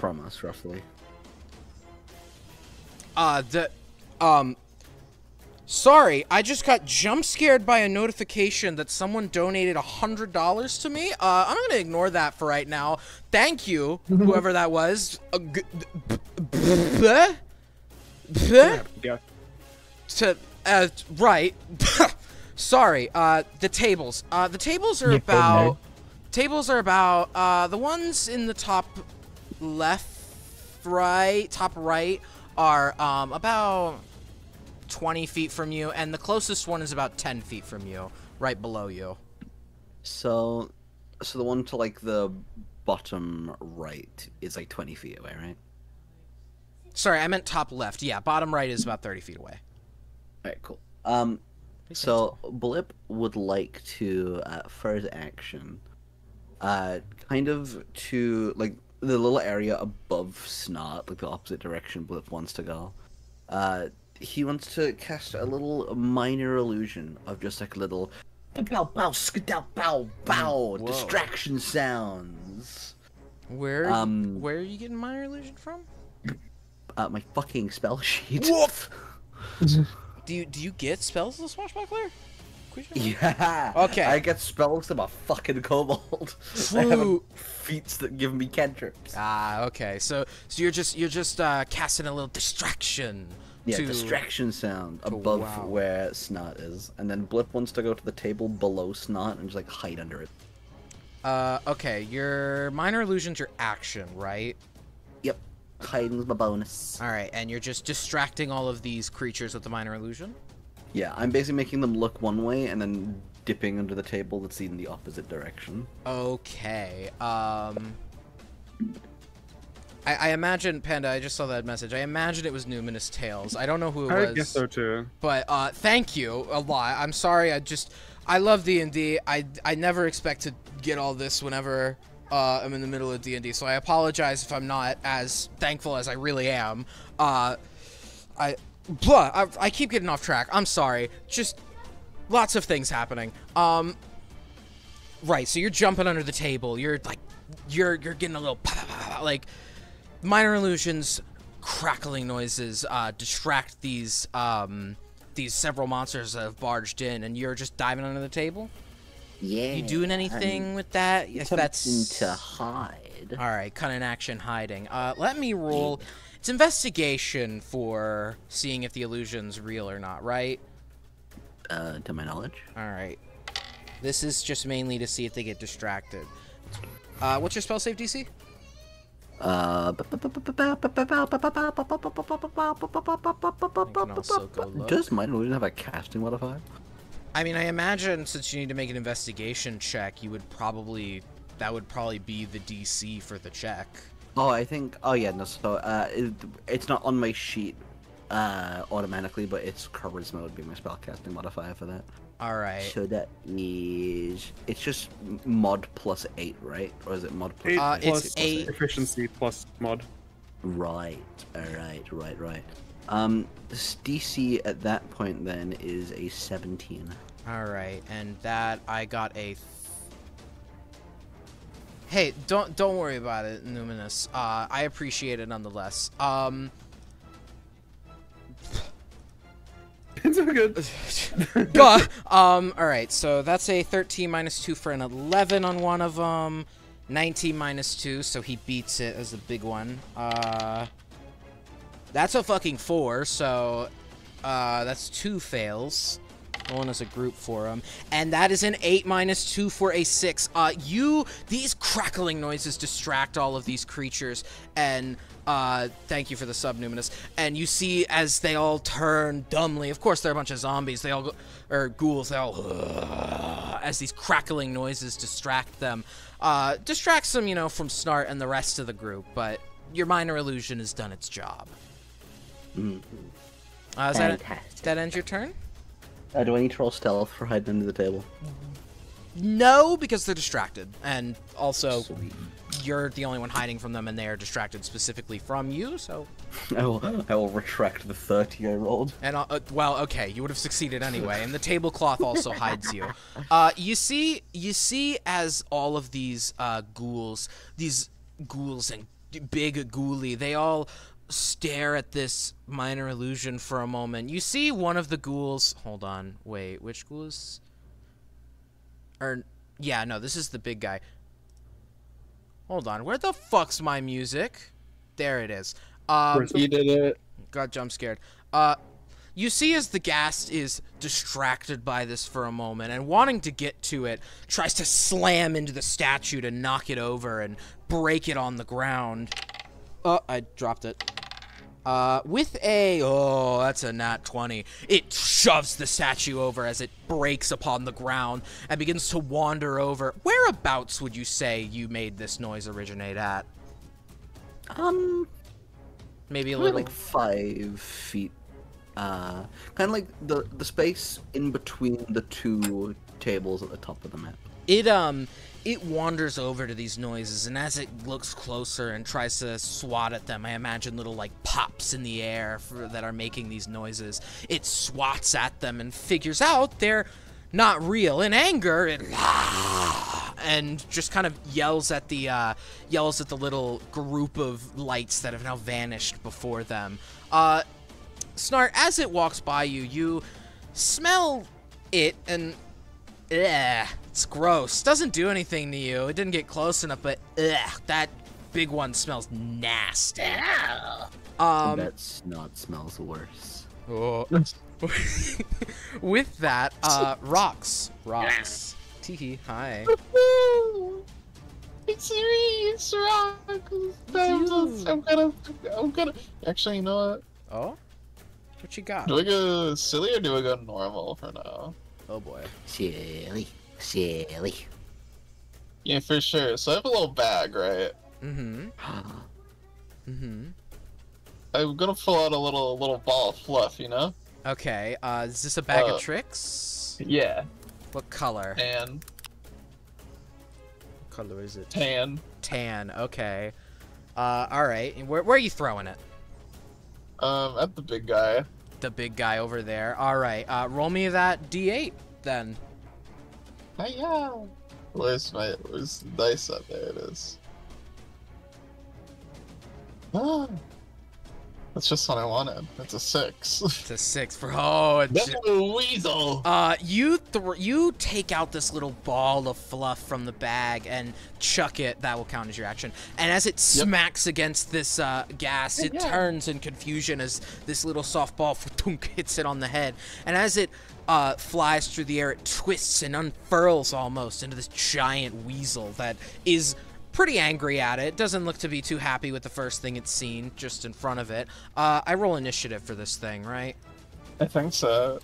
from us, roughly? Sorry, I just got jump scared by a notification that someone donated $100 to me. I'm gonna ignore that for right now. Thank you, whoever that was. Yeah. Right. Sorry. The tables. The tables are about. Tables are about. The ones in the top left, top right are about 20 feet from you, and the closest one is about 10 feet from you, right below you. So the one to like the bottom right is like 20 feet away, right? Sorry, I meant top left. Yeah, bottom right is about 30 feet away. Alright, cool. So Blip would like to, first action, kind of to, like, the little area above Snot, like the opposite direction Blip wants to go. He wants to cast a little minor illusion of just like little bow bow skedow bow bow distraction sounds. Where are you getting minor illusion from? My fucking spell sheet. Woof. Do you get spells as a swashbuckler? Yeah. Okay. I get spells from a fucking kobold. I have feats that give me cantrips. Ah, okay. So you're just casting a little distraction. Yeah, distraction sound above where Snot is, and then Blip wants to go to the table below Snot and just like hide under it. Okay. Your minor illusion's your action, right? Yep. Hiding's my bonus. All right, and you're just distracting all of these creatures with the minor illusion? Yeah, I'm basically making them look one way and then dipping under the table that's in the opposite direction. Okay. I imagine, Panda, I just saw that message. I imagine it was Numinous Tales. I don't know who it was. I guess so too. But thank you a lot. I'm sorry. I love D&D. I never expect to get all this whenever I'm in the middle of D&D. So I apologize if I'm not as thankful as I really am. I keep getting off track. I'm sorry. Just lots of things happening. Right. So you're jumping under the table. You're like, you're getting a little like. Minor illusions, crackling noises distract these several monsters that have barged in, and you're just diving under the table? Yeah. You doing anything with that? If that's to hide. all right, cunning action hiding. Let me roll. It's investigation for seeing if the illusion's real or not, right? To my knowledge. All right. This is just mainly to see if they get distracted. What's your spell save DC? Also go look. Does Minor Illusion have a casting modifier? I mean, I imagine since you need to make an investigation check, you would probably that would probably be the DC for the check. Oh, I think. Oh yeah, no. So it's not on my sheet automatically, but it's charisma would be my spellcasting modifier for that. All right. So that is. It's just mod plus 8, right? Or is it mod plus? 8 it's plus 8. efficiency plus mod. Right. Right. This DC at that point then is a 17. All right, and that I got a. Hey, don't worry about it, Numinous. I appreciate it nonetheless. It's all good. God. All right, so that's a 13 minus 2 for an 11 on one of them. 19 minus 2, so he beats it as the big one. That's a fucking 4, so that's 2 fails. Rolling as a group for him. And that is an 8 minus 2 for a 6. These crackling noises distract all of these creatures, and thank you for the sub, Numinous. And you see as they all turn dumbly, of course they're a bunch of zombies, they all go, or ghouls, they all, as these crackling noises distract them. Distracts them, you know, from Snart and the rest of the group, but your minor illusion has done its job. Does that end your turn? Do I need to roll stealth for hiding under the table? No, because they're distracted, and also Sweet. you're the only one hiding from them, and they are distracted specifically from you. So, I will retract the 30 I rolled. and well, okay, you would have succeeded anyway, and the tablecloth also hides you. You see, as all of these ghouls and big ghoulie, they all stare at this minor illusion for a moment. You see one of the ghouls. Hold on, wait, which ghoul is? Or yeah, no, this is the big guy. Hold on, where the fuck's my music? There it is. You did it. Got jump scared. You see as the ghast is distracted by this for a moment and wanting to get to it, tries to slam into the statue to knock it over and break it on the ground. Oh, I dropped it. That's a nat 20. It shoves the statue over as it breaks upon the ground and begins to wander over. Whereabouts would you say you made this noise originate at? Maybe a little. Like 5 feet. Kind of like the space in between the 2 tables at the top of the map. It wanders over to these noises, and as it looks closer and tries to swat at them, I imagine little, like, pops in the air that are making these noises. It swats at them and figures out they're not real. In anger, it and just kind of yells at the little group of lights that have now vanished before them. Snart, as it walks by you, you smell it, and it's gross. Doesn't do anything to you. It didn't get close enough, but that big one smells nasty. That snot smells worse. Oh. With that, rocks. Teehee, hi. It's serious, Rock. I'm gonna. Actually, you know what? Oh, what you got? Do I go silly or do I go normal for now? Oh boy. Silly. Yeah, for sure. So I have a little bag, right? Mm-hmm. I'm gonna pull out a little ball of fluff, you know? Okay. Is this a bag of tricks? Yeah. What color? Tan. What color is it? Tan. Tan. Okay. All right. And where are you throwing it? At the big guy. The big guy over there. All right. Roll me that D8 then. Yeah. Where's the dice up? There it is. That's just what I wanted. It's a 6. It's a 6 for That's a weasel. You take out this little ball of fluff from the bag and chuck it. That will count as your action. And as it smacks against this gas, it turns in confusion as this little softball hits it on the head. And as it flies through the air, it twists and unfurls almost into this giant weasel that is pretty angry at it. Doesn't look to be too happy with the first thing it's seen just in front of it. I roll initiative for this thing, right? I think so.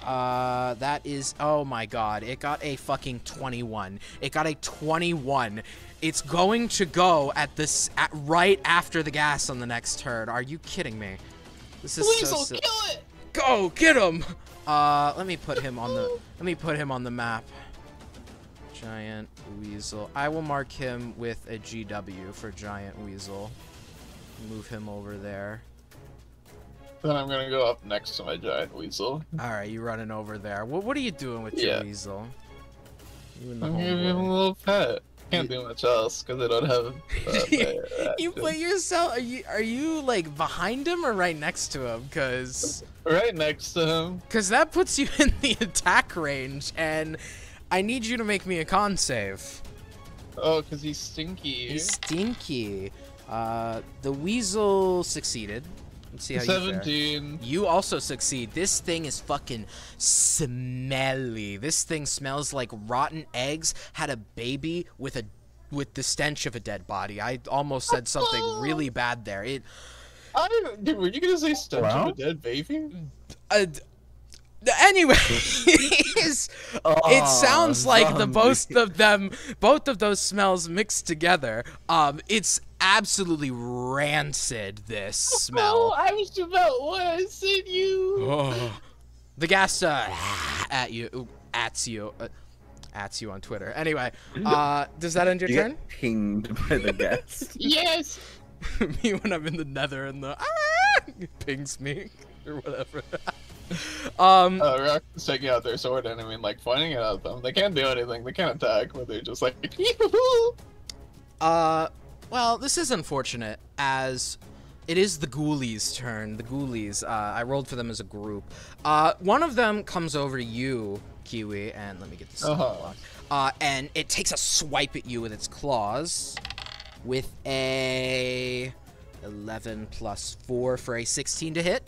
That is, oh my god, it got a fucking 21. It got a 21. It's going to go right after the gas on the next turn. Are you kidding me? This is Weasel, so kill it! Go, get him! Let me put him on the map. Giant Weasel. I will mark him with a GW for Giant Weasel. Move him over there. Then I'm gonna go up next to my giant weasel. Alright, you running over there. What are you doing with your weasel? You and the I'm giving him a little pet. Can't do much else because I don't have. You put yourself. Are you like behind him or right next to him? Cause right next to him. Cause that puts you in the attack range, and I need you to make me a con save. Oh, cause he's stinky. He's stinky. The weasel succeeded. Let's see how 17. you fare. You also succeed. This thing is fucking smelly. This thing smells like rotten eggs had a baby with the stench of a dead body. I almost said something really bad there. Dude, were you gonna say stench of a dead baby? Anyway, it sounds like both of those smells mixed together. It's absolutely rancid, this smell. Oh, I was about what I said you. Oh. The gas at you on Twitter. Anyway, does that end your turn? Get pinged by the gas. Yes. Me when I'm in the nether and the it pings me or whatever. Rock is taking out their sword enemy and like pointing it at them. They can't do anything. They can't attack, but they're just like. Well, this is unfortunate as it is the ghoulies' turn. The ghoulies. I rolled for them as a group. One of them comes over to you, Kiwi, and let me get this block. And it takes a swipe at you with its claws, with a 11 plus 4 for a 16 to hit.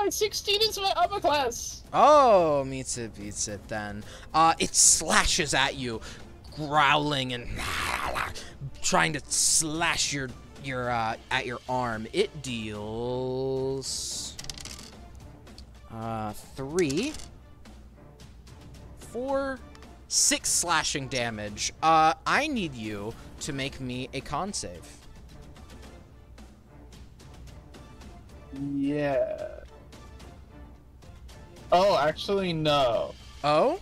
16 is my upper class. Oh, meets it, beats it then. It slashes at you, growling and trying to slash your at your arm. It deals 3, 4, 6 slashing damage. I need you to make me a con save. Yeah. Oh, actually, no. Oh?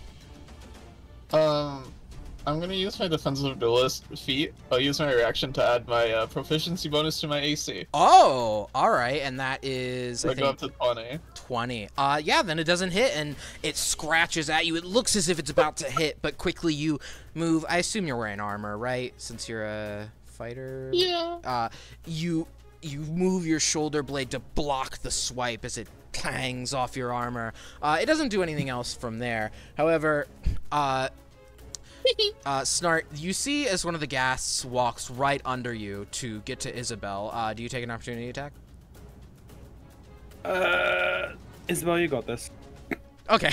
I'm gonna use my defensive duelist feat. I'll use my reaction to add my proficiency bonus to my AC. Oh, alright, and that is, I go up to 20. 20. Yeah, then it doesn't hit, and it scratches at you. It looks as if it's about to hit, but quickly you move. I assume you're wearing armor, right? Since you're a fighter? Yeah. You move your shoulder blade to block the swipe as it clangs off your armor. It doesn't do anything else from there. However, Snart, you see as one of the ghasts walks right under you to get to Isabel. Do you take an opportunity attack? Isabel, you got this. Okay.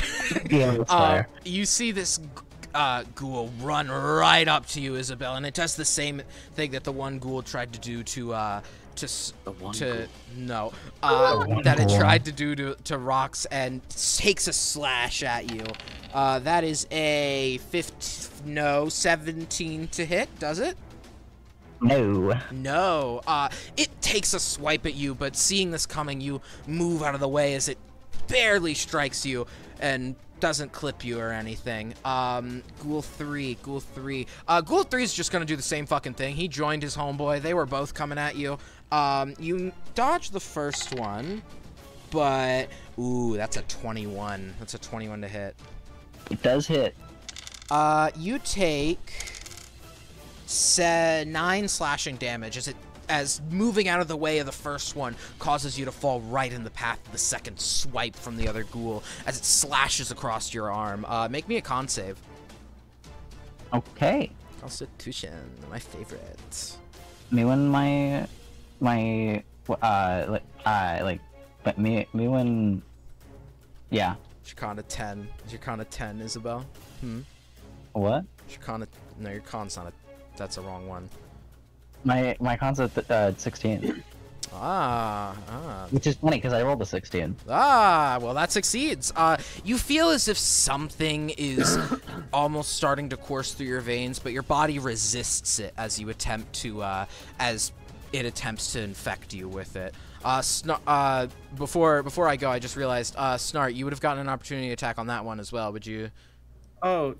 Yeah, that's fair. You see this ghoul run right up to you, Isabel, and it does the same thing that the one ghoul tried to do to it tried to do to Rox, and takes a slash at you. That is a 17 to hit, does it? No. No. It takes a swipe at you, but seeing this coming, you move out of the way as it barely strikes you and doesn't clip you or anything. Ghoul 3. Ghoul 3 is just gonna do the same fucking thing. He joined his homeboy. They were both coming at you. You dodged the first one, but ooh, that's a 21. That's a 21 to hit. It does hit. You take 9 slashing damage as it as moving out of the way of the first one causes you to fall right in the path of the second swipe from the other ghoul as it slashes across your arm. Make me a con save. Okay. Constitution, my favorite. Me when but me when, yeah. Chicana 10. Is your con a 10, Isabel? What? Chicana, no, your con's not a, that's a wrong one. My con's at 16. Which is funny because I rolled a 16. Well, that succeeds. You feel as if something is almost starting to course through your veins, but your body resists it as you attempt to, as it attempts to infect you with it. Before I go, I just realized, Snart, you would have gotten an opportunity to attack on that one as well. Would you? Oh. Do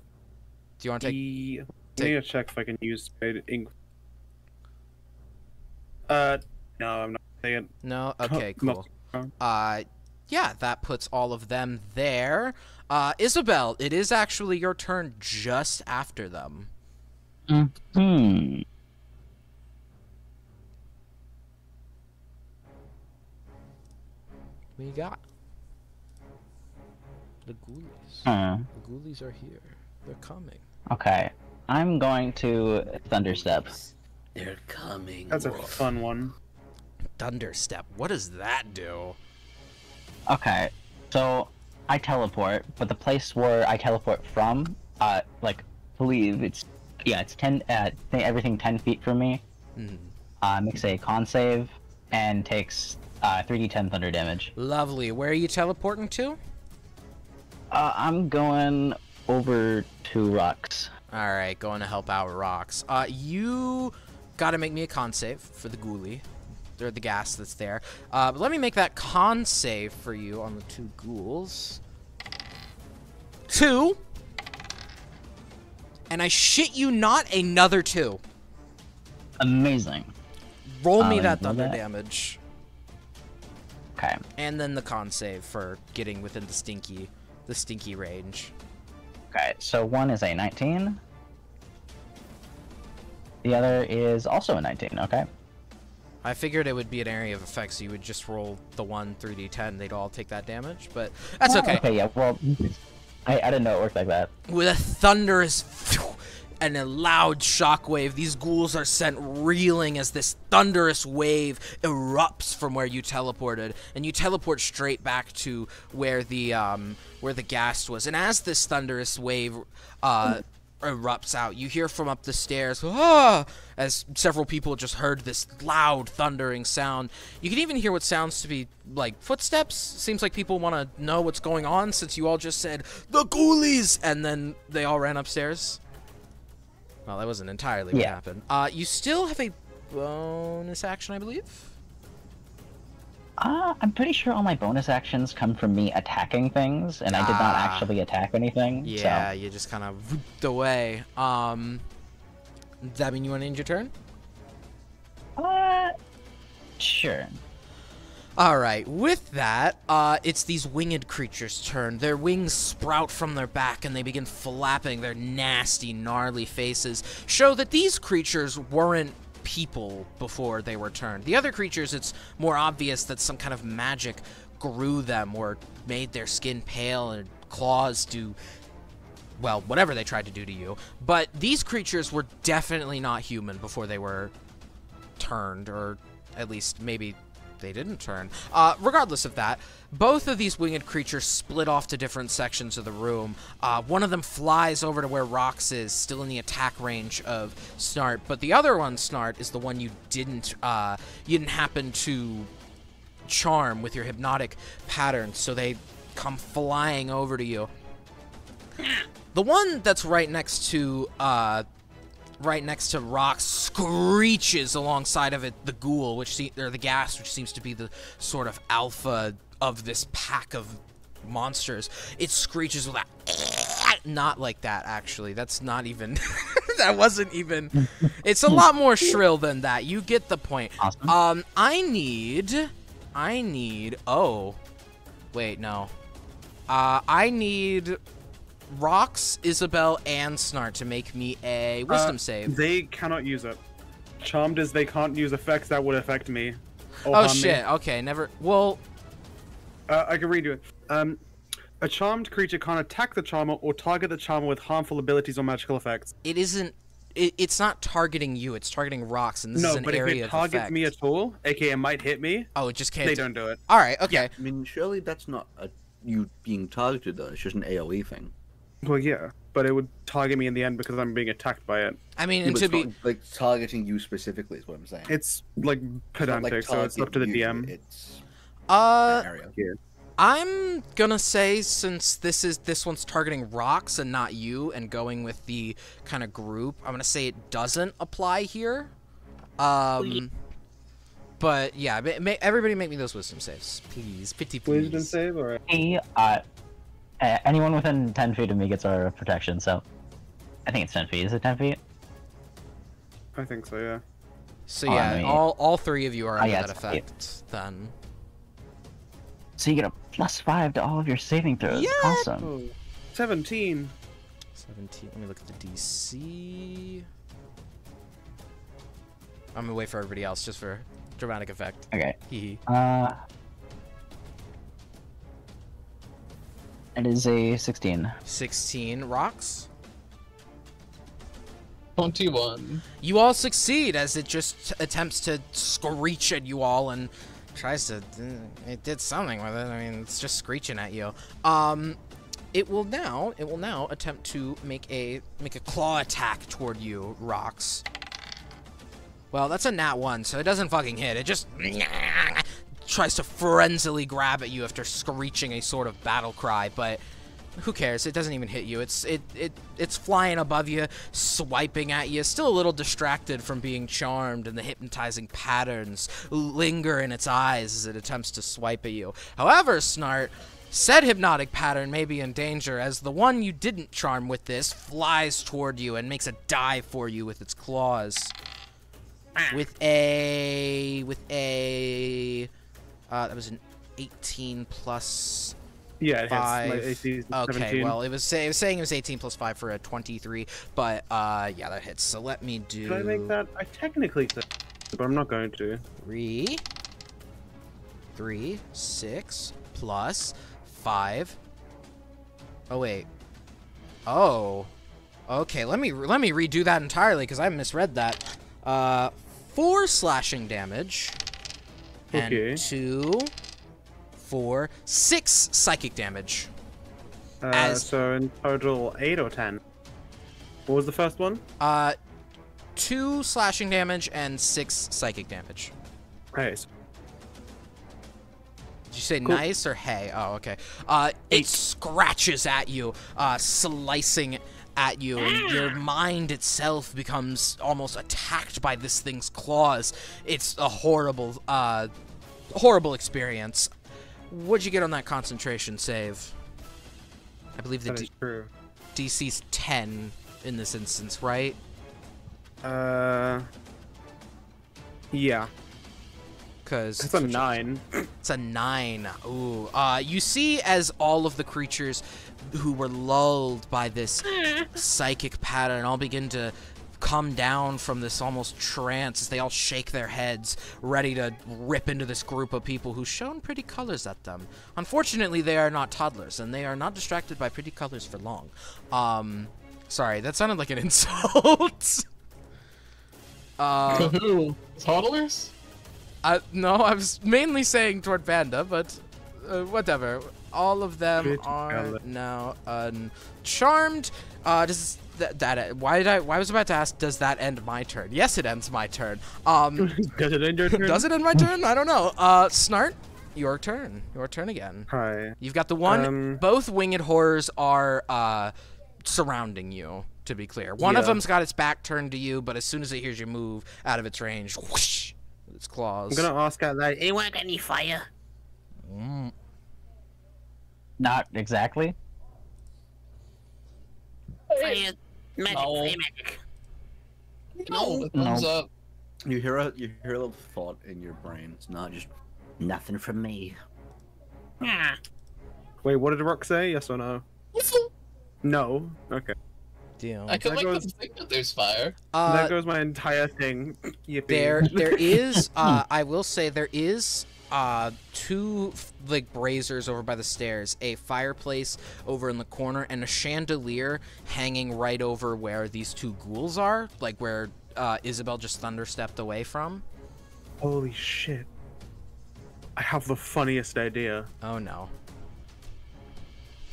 you want to take? I need to check if I can use Spade Ink. No, I'm not saying it. No? Okay, cool. Yeah, that puts all of them there. Isabel, it is actually your turn just after them. Hmm. What you got? The ghoulies. The ghoulies are here. They're coming. Okay. I'm going to Thunderstep. They're coming. That's a fun one. Thunderstep. What does that do? Okay. So I teleport, but the place where I teleport from, believe it's 10. Everything 10 feet from me. Makes a con save and takes 3d10 thunder damage. Lovely. Where are you teleporting to? I'm going over to Rocks. Alright, going to help out Rocks. You gotta make me a con save for the ghoulie. Or the gas that's there. But let me make that con save for you on the two ghouls. 2. And I shit you not, another 2. Amazing. Roll me that thunder damage. Okay. And then the con save for getting within the stinky range. Okay, so one is a 19. The other is also a 19, okay. I figured it would be an area of effect, so you would just roll the 1 3d10, they'd all take that damage, but that's okay. Okay, yeah, well, I didn't know it worked like that. With a thunderous and a loud shockwave, these ghouls are sent reeling as this thunderous wave erupts from where you teleported, and you teleport straight back to where the ghast was. And as this thunderous wave erupts out, you hear from up the stairs, as several people just heard this loud thundering sound. You can even hear what sounds to be like footsteps. Seems like people want to know what's going on since you all just said, "The ghoulies!" and then they all ran upstairs. Well, that wasn't entirely what happened. You still have a bonus action, I believe? I'm pretty sure all my bonus actions come from me attacking things, and I did not actually attack anything. Yeah, so. You just kind of whooped away. Does that mean you want to end your turn? Sure. Alright, with that, it's these winged creatures' turn. Their wings sprout from their back and they begin flapping. Their nasty, gnarly faces show that these creatures weren't people before they were turned. The other creatures, it's more obvious that some kind of magic grew them or made their skin pale and claws do, well, whatever they tried to do to you. But these creatures were definitely not human before they were turned, or at least maybe they didn't turn. Regardless of that, both of these winged creatures split off to different sections of the room. One of them flies over to where Rox is, still in the attack range of Snart, but the other one, Snart, is the one you didn't happen to charm with your hypnotic pattern, so they come flying over to you. The one that's right next to Rox screeches alongside of it the ghoul, or the ghast, which seems to be the sort of alpha of this pack of monsters. It screeches with that, not like that actually. That's not even. That wasn't even. It's a lot more shrill than that. You get the point. Awesome. I need. Oh, wait, no. I need Rox, Isabel, and Snart to make me a wisdom save. They cannot use it. Charmed is they can't use effects that would affect me. Or Oh harm me. shit. Okay, never. Well, I can redo it. A charmed creature can't attack the charmer or target the charmer with harmful abilities or magical effects. it isn't. It's not targeting you. It's targeting rocks, and this is No, an but if area it of targets effect. me at all, aka might hit me, Oh, it just can't. they don't do it. All right. Okay. I mean, surely that's not you being targeted though. It's just an AOE thing. Well, yeah, but it would target me in the end because I'm being attacked by it. I mean, Yeah, and but to it's be. not, like targeting you specifically is what I'm saying. It's like It's not, pedantic, like, so it's up to the target you, DM. It's Uh, an area. I'm gonna say since this one's targeting rocks and not you, and going with the kind of group, I'm gonna say it doesn't apply here. But yeah, everybody make me those wisdom saves, please. 50, please. Wisdom save, or Anyone within 10 feet of me gets our protection, so I think it's 10 feet. Is it 10 feet? I think so, yeah. So Oh, yeah, I mean- all three of you are under yeah, that it's effect. Then So you get a +5 to all of your saving throws. Yeah! Awesome. 17. 17. Let me look at the DC. I'm gonna wait for everybody else just for dramatic effect. Okay. Hee. It is a 16. 16 rocks. 21. You all succeed as it just attempts to screech at you all and tries to. It did something with it. I mean, it's just screeching at you. It will now attempt to make a claw attack toward you, rocks. Well, that's a nat 1, so it doesn't fucking hit. It just tries to frenziedly grab at you after screeching a sort of battle cry, but who cares? It doesn't even hit you. It's flying above you, swiping at you, still a little distracted from being charmed, and the hypnotizing patterns linger in its eyes as it attempts to swipe at you. However, Snart, said hypnotic pattern may be in danger as the one you didn't charm with this flies toward you and makes a dive for you with its claws. With a that was an 18 plus Yeah, it 5. hits. My AC is Okay, 17. well, it was saying it was 18 plus 5 for a 23, but yeah, that hits. So let me do. Should I make that? I technically could, but I'm not going to. 3, 6 plus 5. Oh wait. Oh. Okay, let me redo that entirely because I misread that. 4 slashing damage. Okay. And 2, 4, 6 psychic damage. So in total, 8 or 10. What was the first one? 2 slashing damage and 6 psychic damage. Nice. Did you say Cool. nice or hey? Oh, okay. It scratches at you, slicing at you, and your mind itself becomes almost attacked by this thing's claws. It's a horrible, horrible experience. What'd you get on that concentration save? I believe the That is true. DC's 10 in this instance, right? Yeah. Because It's a 9. it's a 9. Ooh. You see as all of the creatures who were lulled by this psychic pattern all begin to come down from this almost trance as they all shake their heads, ready to rip into this group of people who shone pretty colors at them. Unfortunately, they are not toddlers, and they are not distracted by pretty colors for long. Sorry, that sounded like an insult. Who? Toddlers? No, I was mainly saying toward Vanda, but whatever. All of them Pretty are color. now charmed. Does that why I was about to ask, does that end my turn? Yes, it ends my turn. Does it end your turn? Does it end my turn? I don't know. Snart, your turn. Your turn again. Hi. You've got the one. Both winged horrors are surrounding you. To be clear, one of Yeah. them's got its back turned to you, but as soon as it hears you move out of its range, whoosh, with its claws. I'm gonna ask out that. Anyone got any fire? Not exactly. Fire. Magic. No. Fire magic. No, thumbs No. up. You hear a little thought in your brain. It's not just nothing from me. Ah. Wait, what did Rock say? Yes or no? No. Okay. deal. I can That like goes- to think that there's fire. There goes my entire thing. Yippee. There is, I will say there is, two, like, braziers over by the stairs, a fireplace over in the corner, and a chandelier hanging right over where these two ghouls are, like where, Isabel just thunderstepped away from. Holy shit. I have the funniest idea. Oh, no.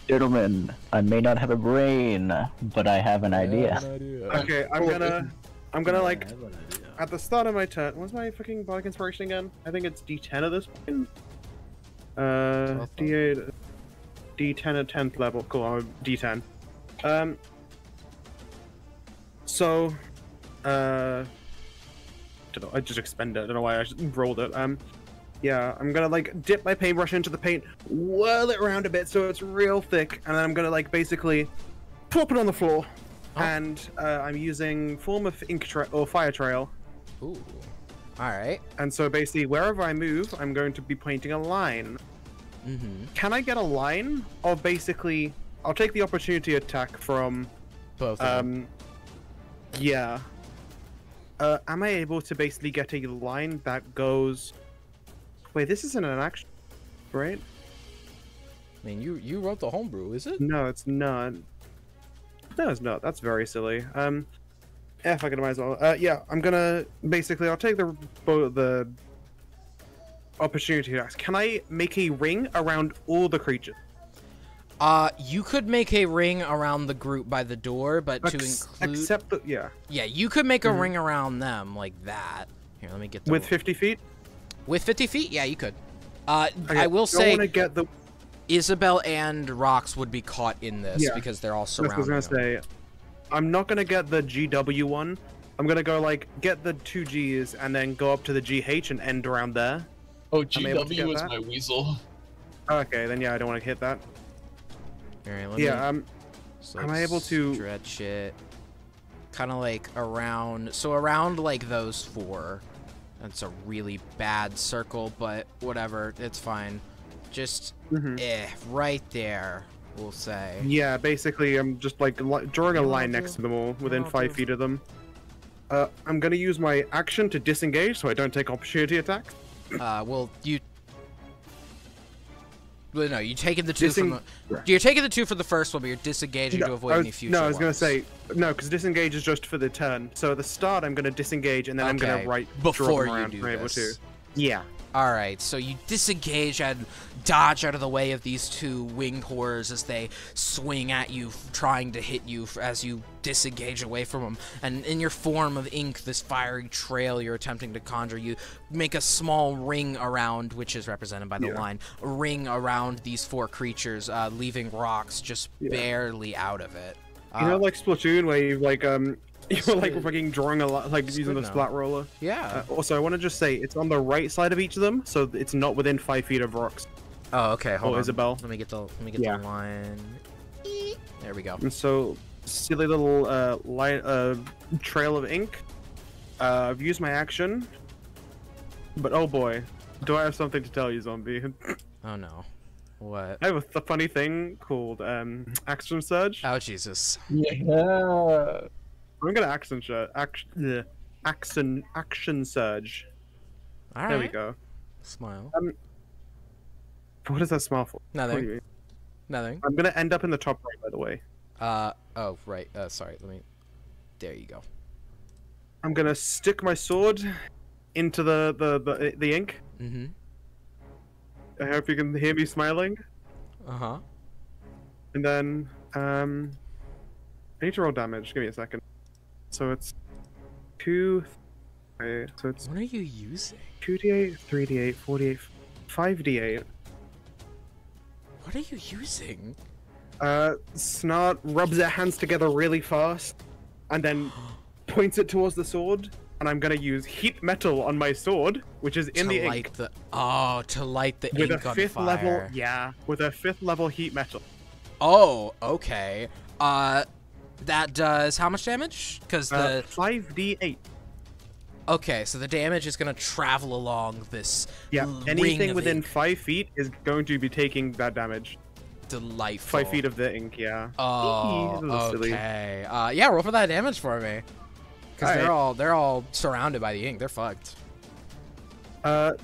Gentlemen, I may not have a brain, but I have an idea. Okay, I'm gonna like at the start of my turn. What's my fucking bardic inspiration again? I think it's D10 at this point. D8, D10 at 10th level. Cool, D10. So, don't know, I just expended it. I don't know why I just rolled it. Yeah, I'm gonna like dip my paintbrush into the paint, whirl it around a bit so it's real thick, and then I'm gonna like basically plop it on the floor. Oh. And I'm using form of ink or fire trail. Ooh. Alright. And so basically, wherever I move, I'm going to be painting a line. Mm-hmm. Can I get a line? Or basically, I'll take the opportunity attack from. Both of them. Yeah. Am I able to basically get a line that goes? Wait, this isn't an action, right? I mean, you wrote the homebrew, is it? No, it's not. No, it's not. That's very silly. Yeah, fuck it, I might as well. Yeah, I'm gonna basically. I'll take the opportunity to ask. Can I make a ring around all the creatures? You could make a ring around the group by the door, but to include... Except the... Yeah. Yeah, you could make a ring around them like that. Here, let me get the... With 50 feet? With 50 feet? Yeah, you could. Okay, I will say... want to get the... Isabel and Rox would be caught in this Yeah. because they're all That's what I surrounding was gonna say. I'm not gonna get the GW one. I'm gonna go, like, get the 2 Gs and then go up to the GH and end around there. Oh, Am I able to get GW is that? my weasel. Okay, then yeah, I don't want to hit that. Alright, let Yeah, me... So am I able to- stretch it kind of like around, so around like those 4. That's a really bad circle, but whatever, it's fine. Just right there, we'll say. Yeah, basically, I'm just like drawing a line next to them all, within 5 feet of them. I'm gonna use my action to disengage, so I don't take opportunity attacks. Well, well, no, you're taking the 2 from the... Yeah. You're taking the 2 for the first one, but you're disengaging to avoid any future I was gonna ones. say no, because disengage is just for the turn. So at the start, I'm gonna disengage, and then I'm Okay, gonna before draw them you around do if I'm able this. to. Yeah. Alright, so you disengage and dodge out of the way of these 2 winged horrors as they swing at you, trying to hit you as you disengage away from them. And in your form of ink, this fiery trail you're attempting to conjure, you make a small ring around, which is represented by the line, a ring around these 4 creatures, leaving Rox just barely out of it. You know, like Splatoon, where you like you're like good. fucking drawing a lot, like using good the now. splat roller. Yeah. Also, I want to just say it's on the right side of each of them, so it's not within 5 feet of Rox Oh, okay, hold or on. Isabel. Let me get the Yeah. line. There we go. And so, silly little trail of ink. I've used my action, but oh boy, do I have something to tell you, zombie? Oh no. What? I have a funny thing called action surge. Oh Jesus. Yeah. I'm gonna action surge. Alright. There we go. Smile. What does that smell for? What do Nothing. you mean? Nothing. I'm gonna end up in the top right, by the way. Oh, right. Sorry, let me... There you go. I'm gonna stick my sword into the ink. Mm-hmm. I hope you can hear me smiling. Uh-huh. And then, I need to roll damage. Give me a second. So it's 2... Okay, so it's What are you using? 2d8, 3d8, 4d8, 5d8. What are you using? Snart rubs their hands together really fast, and then points it towards the sword. And I'm gonna use heat metal on my sword, which is in the ink, to light the with a ink on 5th fire. level. Yeah, with a 5th level heat metal. Oh, okay. That does how much damage? Because the 5d8. okay, so the damage is gonna travel along this Yeah, ring anything of within ink. 5 feet is going to be taking that damage. Delightful. 5 feet of the ink, yeah. Oh, A little silly. okay. Yeah, roll for that damage for me. Because they're all surrounded by the ink. They're fucked.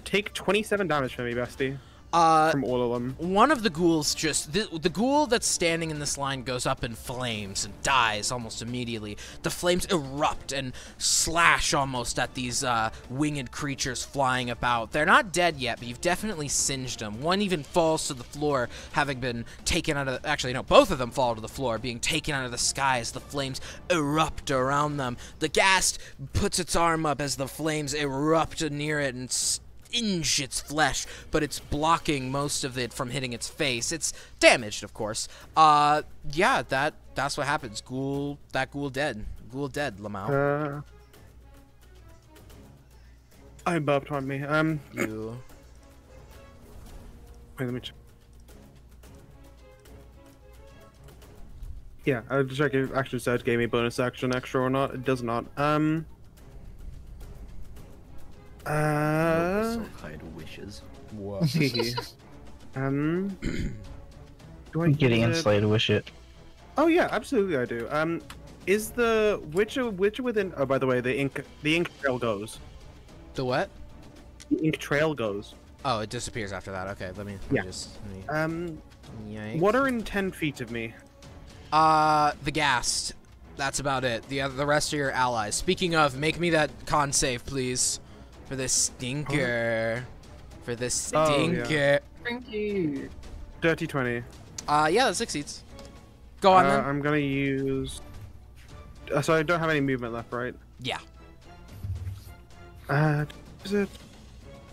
Take 27 damage from me, bestie. From all of them. One of the ghouls the ghoul that's standing in this line goes up in flames and dies almost immediately. The flames erupt and slash almost at these winged creatures flying about. They're not dead yet, but you've definitely singed them. One even falls to the floor, having been taken out of actually, no, both of them fall to the floor, being taken out of the sky as the flames erupt around them. The ghast puts its arm up as the flames erupt near it and singe its flesh, but it's blocking most of it from hitting its face. It's damaged, of course. Yeah, that's what happens. Ghoul dead. Ghoul dead, Lamau. I burped on me. You. Wait, let me check. Yeah, I had to check if action surge gave me bonus action extra or not. It does not. So kind of wishes. Whoa. Do I Getting use it? insulated with shit. Oh yeah, absolutely I do. Is the Witcher within? Oh, by the way, the ink trail goes. The what? The ink trail goes. Oh, it disappears after that. Okay, let me Yeah. just. Yikes. What are in 10 feet of me? The ghast. That's about it. The rest are your allies. Speaking of, make me that con save, please. For this stinker. For this Oh, stinker. yeah. Frankie. Dirty 20. Yeah, that succeeds. Go on then. I'm gonna use. So I don't have any movement left, right? Yeah. Is it?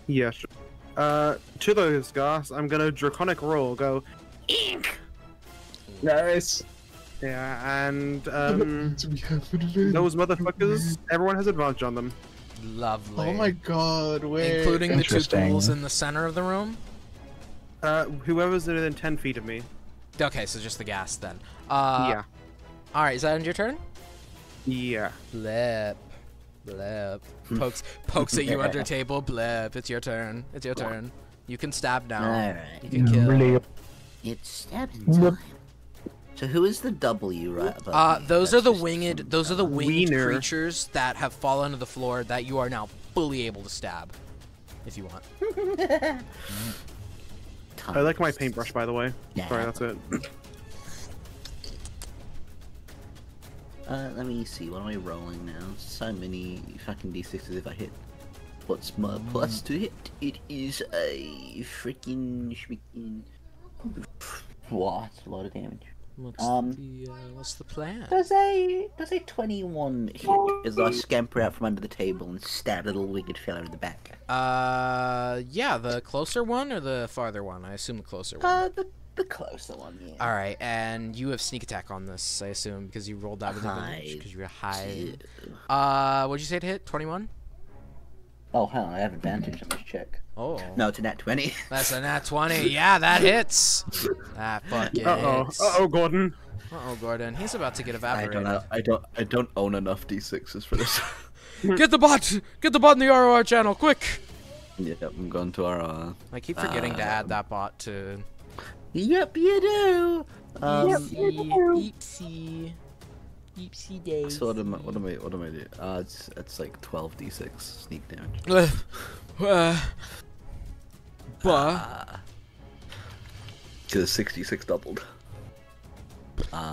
Yeah. Sure. To those gas, I'm gonna draconic roll. Go. Ink! Nice. Yeah, and those motherfuckers. Everyone has advantage on them. Lovely. Oh my god, wait. Including the two Interesting. ghouls in the center of the room? Whoever's within 10 feet of me. Okay, so just the gas then. Yeah. Alright, is that end your turn? Yeah. Blip. Blip. Pokes at you under table. Blip. It's your turn. It's your turn. You can stab now. Alright. You can kill. It's stabbing time. So who is the W right above me? Those That's are the just winged. some- Those are the winged Wiener. creatures that have fallen to the floor that you are now fully able to stab, if you want. I like my paintbrush, by the way. Yeah. Sorry, that's it. Let me see. What am I rolling now? So many fucking d6s if I hit. What's my plus to hit? It is a freaking what? A lot of damage. What's the plan? Does a 21 hit as I scamper out from under the table and stab the little wicked fella in the back? Yeah, the closer one or the farther one? I assume the closer one. The closer one, yeah. All right, and you have sneak attack on this, I assume, because you rolled that with advantage. Hide. Because you're high. Yeah. What'd you say to hit? 21? Oh, hell, I have advantage. I must check. Oh. No, it's a nat 20. That's a nat 20. Yeah, that hits. That fucking hits. Gordon. Uh-oh, Gordon. He's about to get I evaporated. don't own enough d6s for this. Get the bot! Get the bot in the ROR channel, quick! Yep, I'm going to our. I keep forgetting to add that bot to... Yep, you do. Eepsie. Eepsie days. So what am I doing? It's like 12 d6 sneak damage. Because 66 doubled. So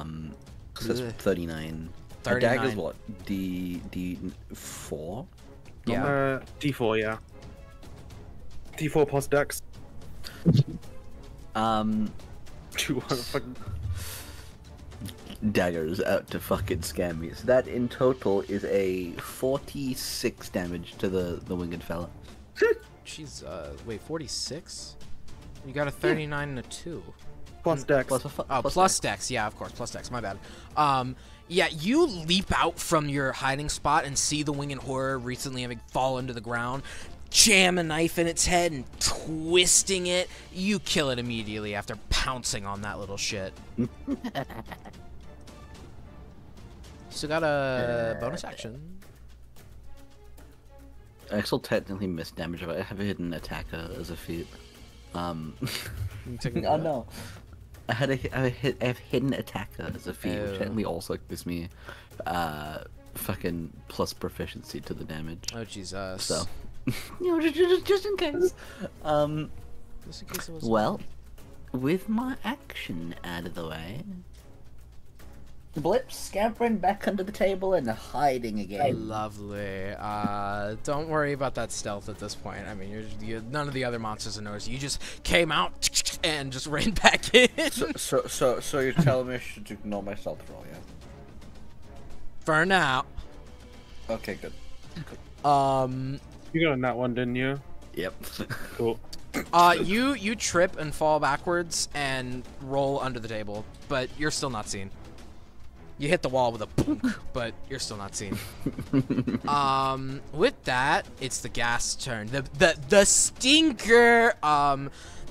that's Ugh. 39. 39. Dagger's what? D4? Yeah. D4, yeah. D4 plus dex. Fucking... Dagger's out to fucking scam me. So that in total is a 46 damage to the winged fella. She's, wait, 46? You got a 39 and a 2. Plus dex. Plus dex. Yeah, of course, plus dex. My bad. Yeah, you leap out from your hiding spot and see the winged horror recently having fallen to the ground, jam a knife in its head and twisting it. You kill it immediately after pouncing on that little shit. Still got a bonus action. I still technically missed damage if I have a hidden attacker as a feat. You taking Oh what? no. I have hidden attacker as a feat, which technically also gives me fucking plus proficiency to the damage. Oh Jesus. So, just in case. Just in case it was Well, with my action out of the way, Blip scampering back under the table and hiding again. lovely. Don't worry about that stealth at this point. I mean, none of the other monsters are noticing. You just came out and just ran back in. So you're telling me I should ignore my stealth roll, yeah? For now. Okay, good. You got on that one, didn't you? Yep. Cool. You trip and fall backwards and roll under the table, but you're still not seen. You hit the wall with a boom, but you're still not seen. With that, it's the gas turn. The stinker.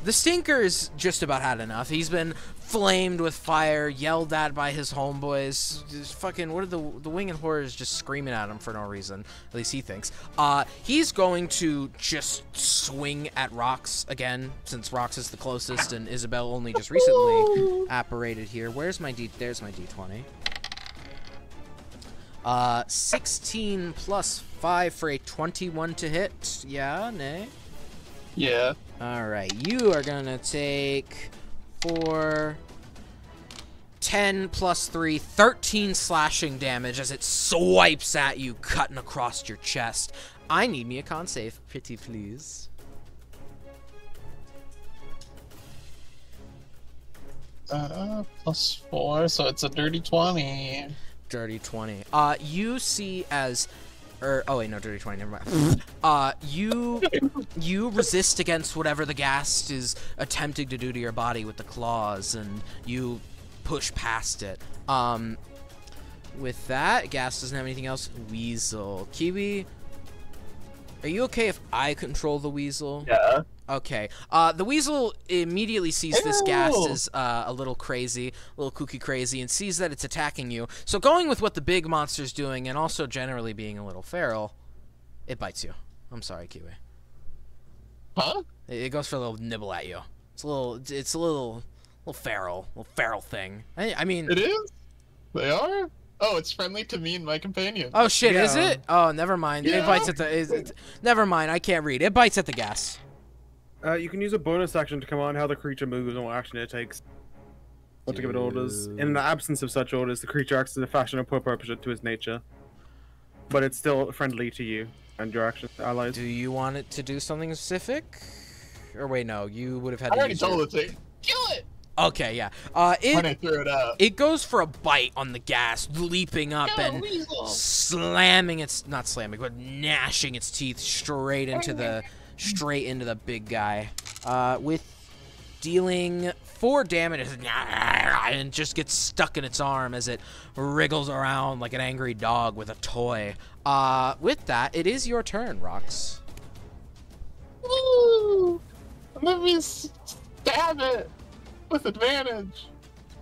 The stinker's just about had enough. He's been flamed with fire, yelled at by his homeboys. Just fucking, what are the winged horrors just screaming at him for no reason? At least he thinks. He's going to just swing at Rox again, since Rox is the closest, and Isabel only just recently apparated here. Where's my There's my D20. 16 plus 5 for a 21 to hit. Yeah, nay? Yeah. Alright, you are gonna take 10 plus 3, 13 slashing damage as it swipes at you, cutting across your chest. I need me a con save, pretty please. Plus 4, so it's a dirty 20. Dirty 20. You see as... oh wait, no, dirty 20, never mind. You resist against whatever the ghast is attempting to do to your body with the claws, and you push past it. With that, ghast doesn't have anything else. Weasel. Kiwi, are you okay if I control the weasel? Yeah. Okay. The weasel immediately sees this ghast as a little crazy, a little kooky crazy, and sees that it's attacking you. So going with what the big monster's doing, and also generally being a little feral, it bites you. I'm sorry, Kiwi. Huh? It goes for a little nibble at you. It's a little feral thing. I mean. It is? They are? Oh, it's friendly to me and my companion. Oh shit, Yeah. is it? Oh, never mind. Yeah. It bites at the. Never mind. I can't read. It bites at the ghast. You can use a bonus action to command how the creature moves and what action it takes. Or to give it orders. In the absence of such orders, the creature acts in a fashion appropriate to its nature. But it's still friendly to you and your allies. Do you want it to do something specific? Or wait, no. You would have had I to already use told your... it to kill it Okay, yeah. when I threw it out. It goes for a bite on the gas, leaping up Go, and weasel. slamming its, not slamming, but gnashing its teeth straight into the big guy. With dealing 4 damage and just gets stuck in its arm as it wriggles around like an angry dog with a toy. With that, it is your turn, Rox. Woo! Let me stab it with advantage.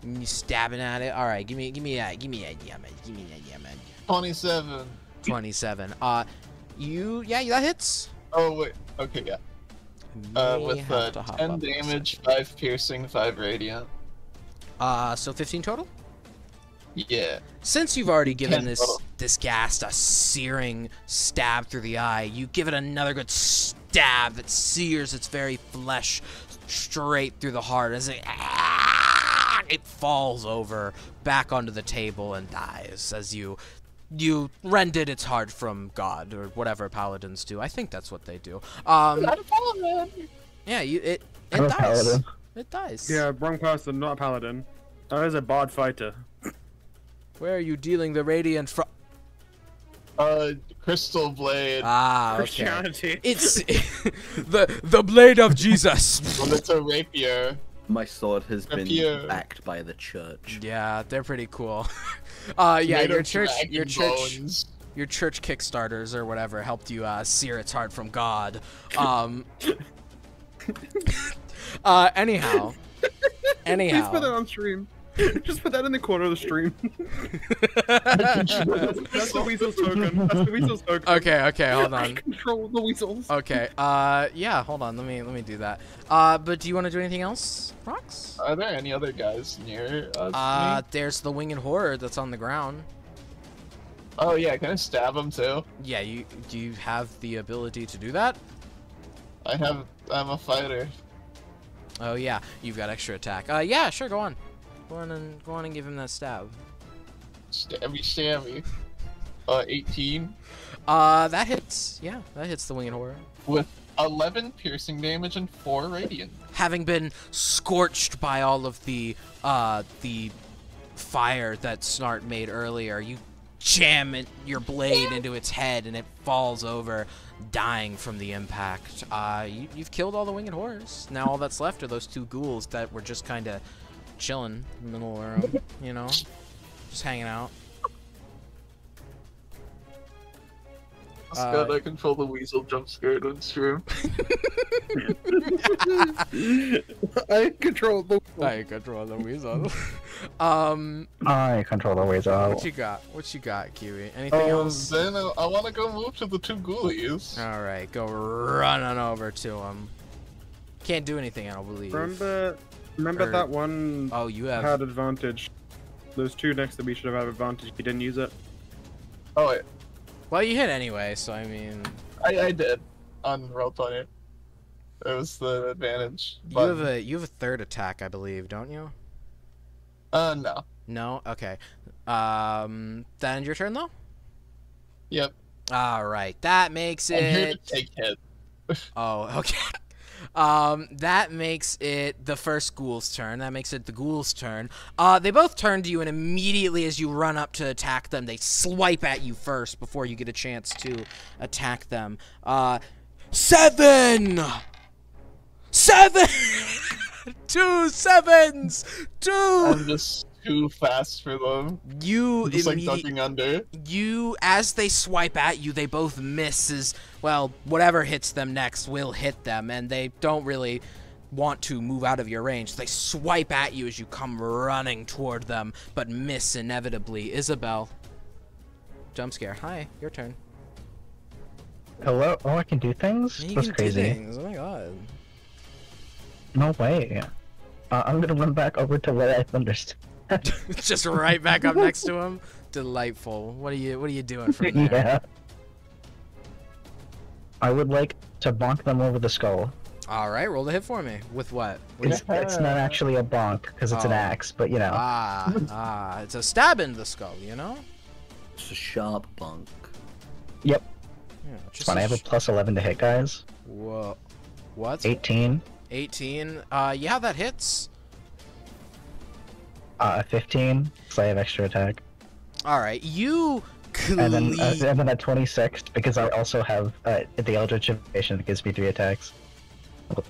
You stabbing at it. All right, give me that damage. 27. 27. That hits. Oh wait. Okay, yeah. May With have to hop 10 up a damage, 5 piercing, 5 radiant. So 15 total. Yeah. Since you've already given 10 this total. ghast a searing stab through the eye, you give it another good stab that sears its very flesh straight through the heart as it falls over back onto the table and dies as you rended its heart from God or whatever paladins do. I think that's what they do. Not a paladin. Yeah, it I'm a dies. paladin. It dies. Yeah, wrong person, not a paladin. That is a bard fighter. Where are you dealing the radiant from? Crystal blade. Ah, okay. Christianity. It's the blade of Jesus. Well, it's a rapier. My sword has been Rapier. backed by the church. Yeah, they're pretty cool. Yeah, Made your of church dragon bones. your church Kickstarters or whatever helped you sear its heart from God. Anyhow. Please put that on stream. Just put that in the corner of the stream. That's the weasel's token. That's the weasel's token. Okay, hold I on. control the weasels. Okay, yeah, hold on, let me do that. But do you want to do anything else, Rox? Are there any other guys near us? There's the winged horde that's on the ground. Oh yeah, can I stab him too? Yeah, do you have the ability to do that? I'm a fighter. Oh yeah, you've got extra attack. Yeah, sure, go on. Go on and give him that stab. Stabby. 18. That hits. Yeah, that hits the winged horde. With 11 piercing damage and 4 radiant. Having been scorched by all of the fire that Snart made earlier, you jam your blade into its head and it falls over, dying from the impact. You've killed all the winged horrors. Now all that's left are those 2 ghouls that were just kind of chilling in the middle of the room, you know, just hanging out. Scott, I control the weasel jump scared on stream. I control the weasel. I control the weasel. What you got, Kiwi? Anything else? Then I want to go move to the 2 ghoulies. All right, go run on over to them. Can't do anything, I don't believe. Remember that one Oh, you have... had advantage. Those 2 next to me should have had advantage. You didn't use it. Oh wait, Well, you hit anyway, so I mean... I did on Roll20. It was the advantage. You have a 3rd attack, I believe, don't you? No. No? Okay. Then your turn, though? Yep. Alright, that makes I'm here to it... take hit. Oh, okay. That makes it the first ghoul's turn. That makes it the ghoul's turn. They both turn to you, and immediately as you run up to attack them, they swipe at you first before you get a chance to attack them. 7! 7! 2 7s! 2! I'm just too fast for them. You I'm just like ducking under. As they swipe at you, they both miss as, well, whatever hits them next will hit them, and they don't really want to move out of your range. They swipe at you as you come running toward them, but miss inevitably. Isabel. Jump scare. Hi, your turn. Hello? Oh, I can do things? You That's can crazy. do things. Oh my god. No way. I'm gonna run back over to where I understood. Just right back up next to him. Delightful. What are you doing from there? Yeah. I would like to bonk them over the skull. All right, roll the hit for me. With what? It's not actually a bonk because it's an Oh. axe, but you know. It's a stab into the skull, you know? It's a sharp bunk. Yep. Yeah, It's fine. I have a plus 11 to hit, guys. Whoa. What? 18. 18. Yeah, that hits. 15. Because I have extra attack. All right, you And then at 26, because I also have the Eldritch Invasion that gives me 3 attacks.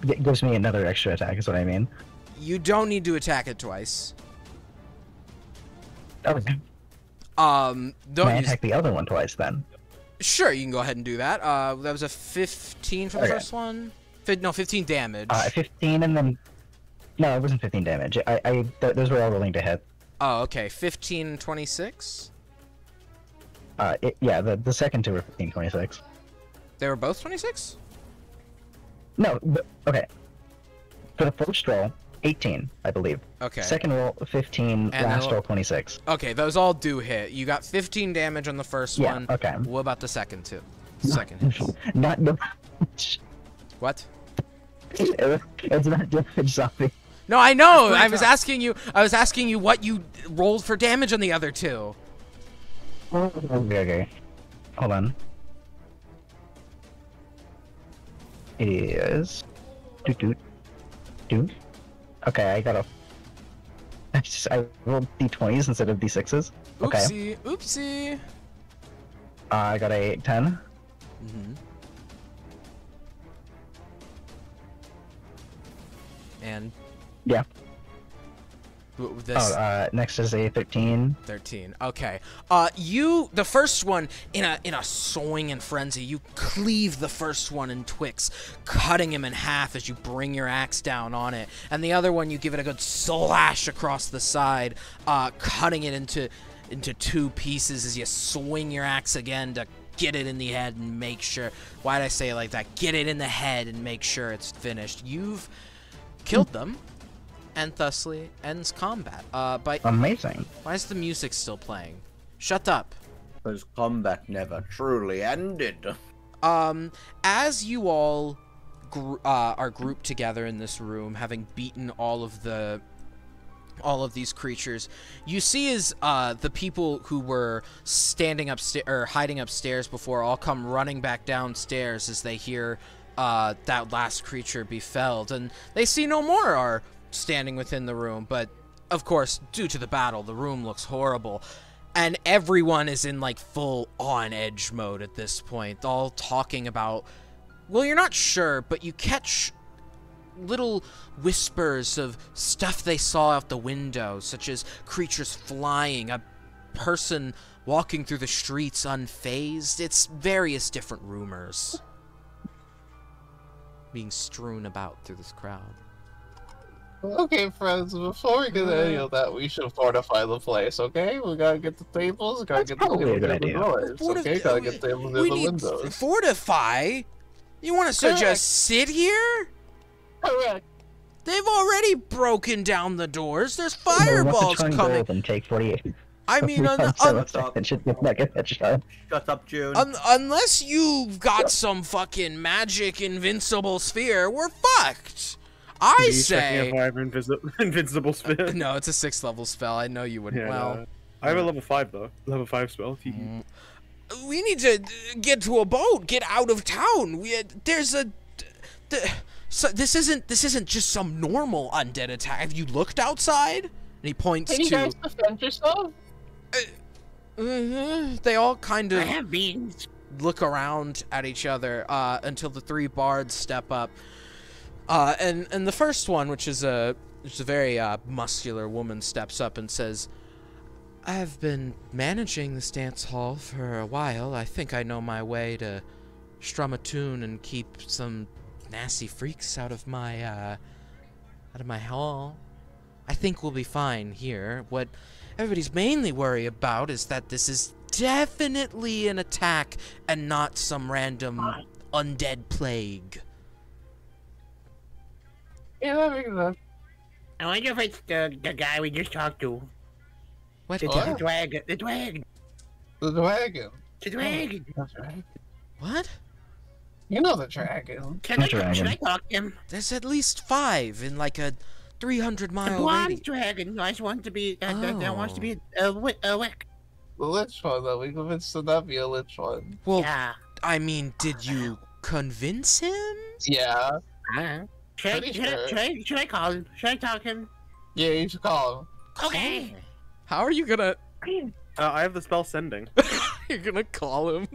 It gives me another extra attack, is what I mean. You don't need to attack it twice. Okay. Don't Can I use... attack the other one twice then? Sure, you can go ahead and do that. That was a 15 for the Okay. first one. No, 15 damage. 15 and then... No, it wasn't 15 damage. Those were all rolling to hit. Oh, okay. 15, 26. Yeah, the second 2 were 15, 26. They were both 26. No, okay. For the first roll, 18, I believe. Okay. Second roll, 15. And last then- roll, 26. Okay, those all do hit. You got 15 damage on the first Yeah, one. okay. What about the second two? Second hit. Not no. What? It's not damage, zombie. No, I know. I was asking you what you rolled for damage on the other two. Okay. Hold on. It is... Doot. Okay, I got a... I rolled d20s instead of d6s. Okay. Oopsie. I got a 10. Mm-hmm. And Yeah. This Next is a 13. 13. Okay. The first one, in a swinging frenzy, you cleave the first one in twixt, cutting him in half as you bring your axe down on it. And the other one, you give it a good slash across the side, cutting it into two pieces as you swing your axe again to get it in the head and make sure. Why'd I say it like that? Get it in the head and make sure it's finished. You've killed them. And thusly ends combat. Amazing. Why is the music still playing? Shut up. Because combat never truly ended. As you all are grouped together in this room, having beaten all of these creatures, you see as the people who were standing upstairs or hiding upstairs before all come running back downstairs as they hear that last creature be felled, and they see no more are standing within the room, but of course, due to the battle, the room looks horrible, and everyone is in like full on edge mode at this point, all talking about, well, you're not sure, but you catch little whispers of stuff they saw out the window, such as creatures flying, a person walking through the streets unfazed. It's various different rumors being strewn about through this crowd. Okay, friends, before we get any of that, we should fortify the place, okay? We gotta get the tables, gotta get the tables near the doors, okay? Gotta get the tables near the windows. Fortify? You want us to just sit here? Correct. They've already broken down the doors. There's fireballs coming. And take 48. I mean, Shut up, June. unless you've got some fucking magic invincible sphere, we're fucked. I say. If I have invincible sphere. No, it's a 6th level spell. I know you wouldn't. Yeah, well, no. I have a level 5 though. Level 5 spell. We need to get to a boat. Get out of town. So this isn't just some normal undead attack. Have you looked outside? And he points to. Can you guys defend yourself? They all kind I of have beans. look around at each other until the 3 bards step up. And the first one, which is a very muscular woman, steps up and says, "I've been managing this dance hall for a while. I think I know my way to strum a tune and keep some nasty freaks out of my hall. I think we'll be fine here. What everybody's mainly worried about is that this is definitely an attack and not some random undead plague." Yeah, that makes sense. I wonder if it's the guy we just talked to. What? The dragon. The dragon. The dragon. The dragon. That's right. What? You know the dragon. Should I talk to him? There's at least 5 in like a 300-mile The blonde radius. dragon. That wants to be. That wants to be a wick. The lich one, though. We convinced him that'd be a lich one. Well, Yeah. I mean, did you convince him? Yeah. Should I call him? Should I talk to him? Yeah, you should call him. Okay. How are you gonna? I have the spell sending. You're gonna call him?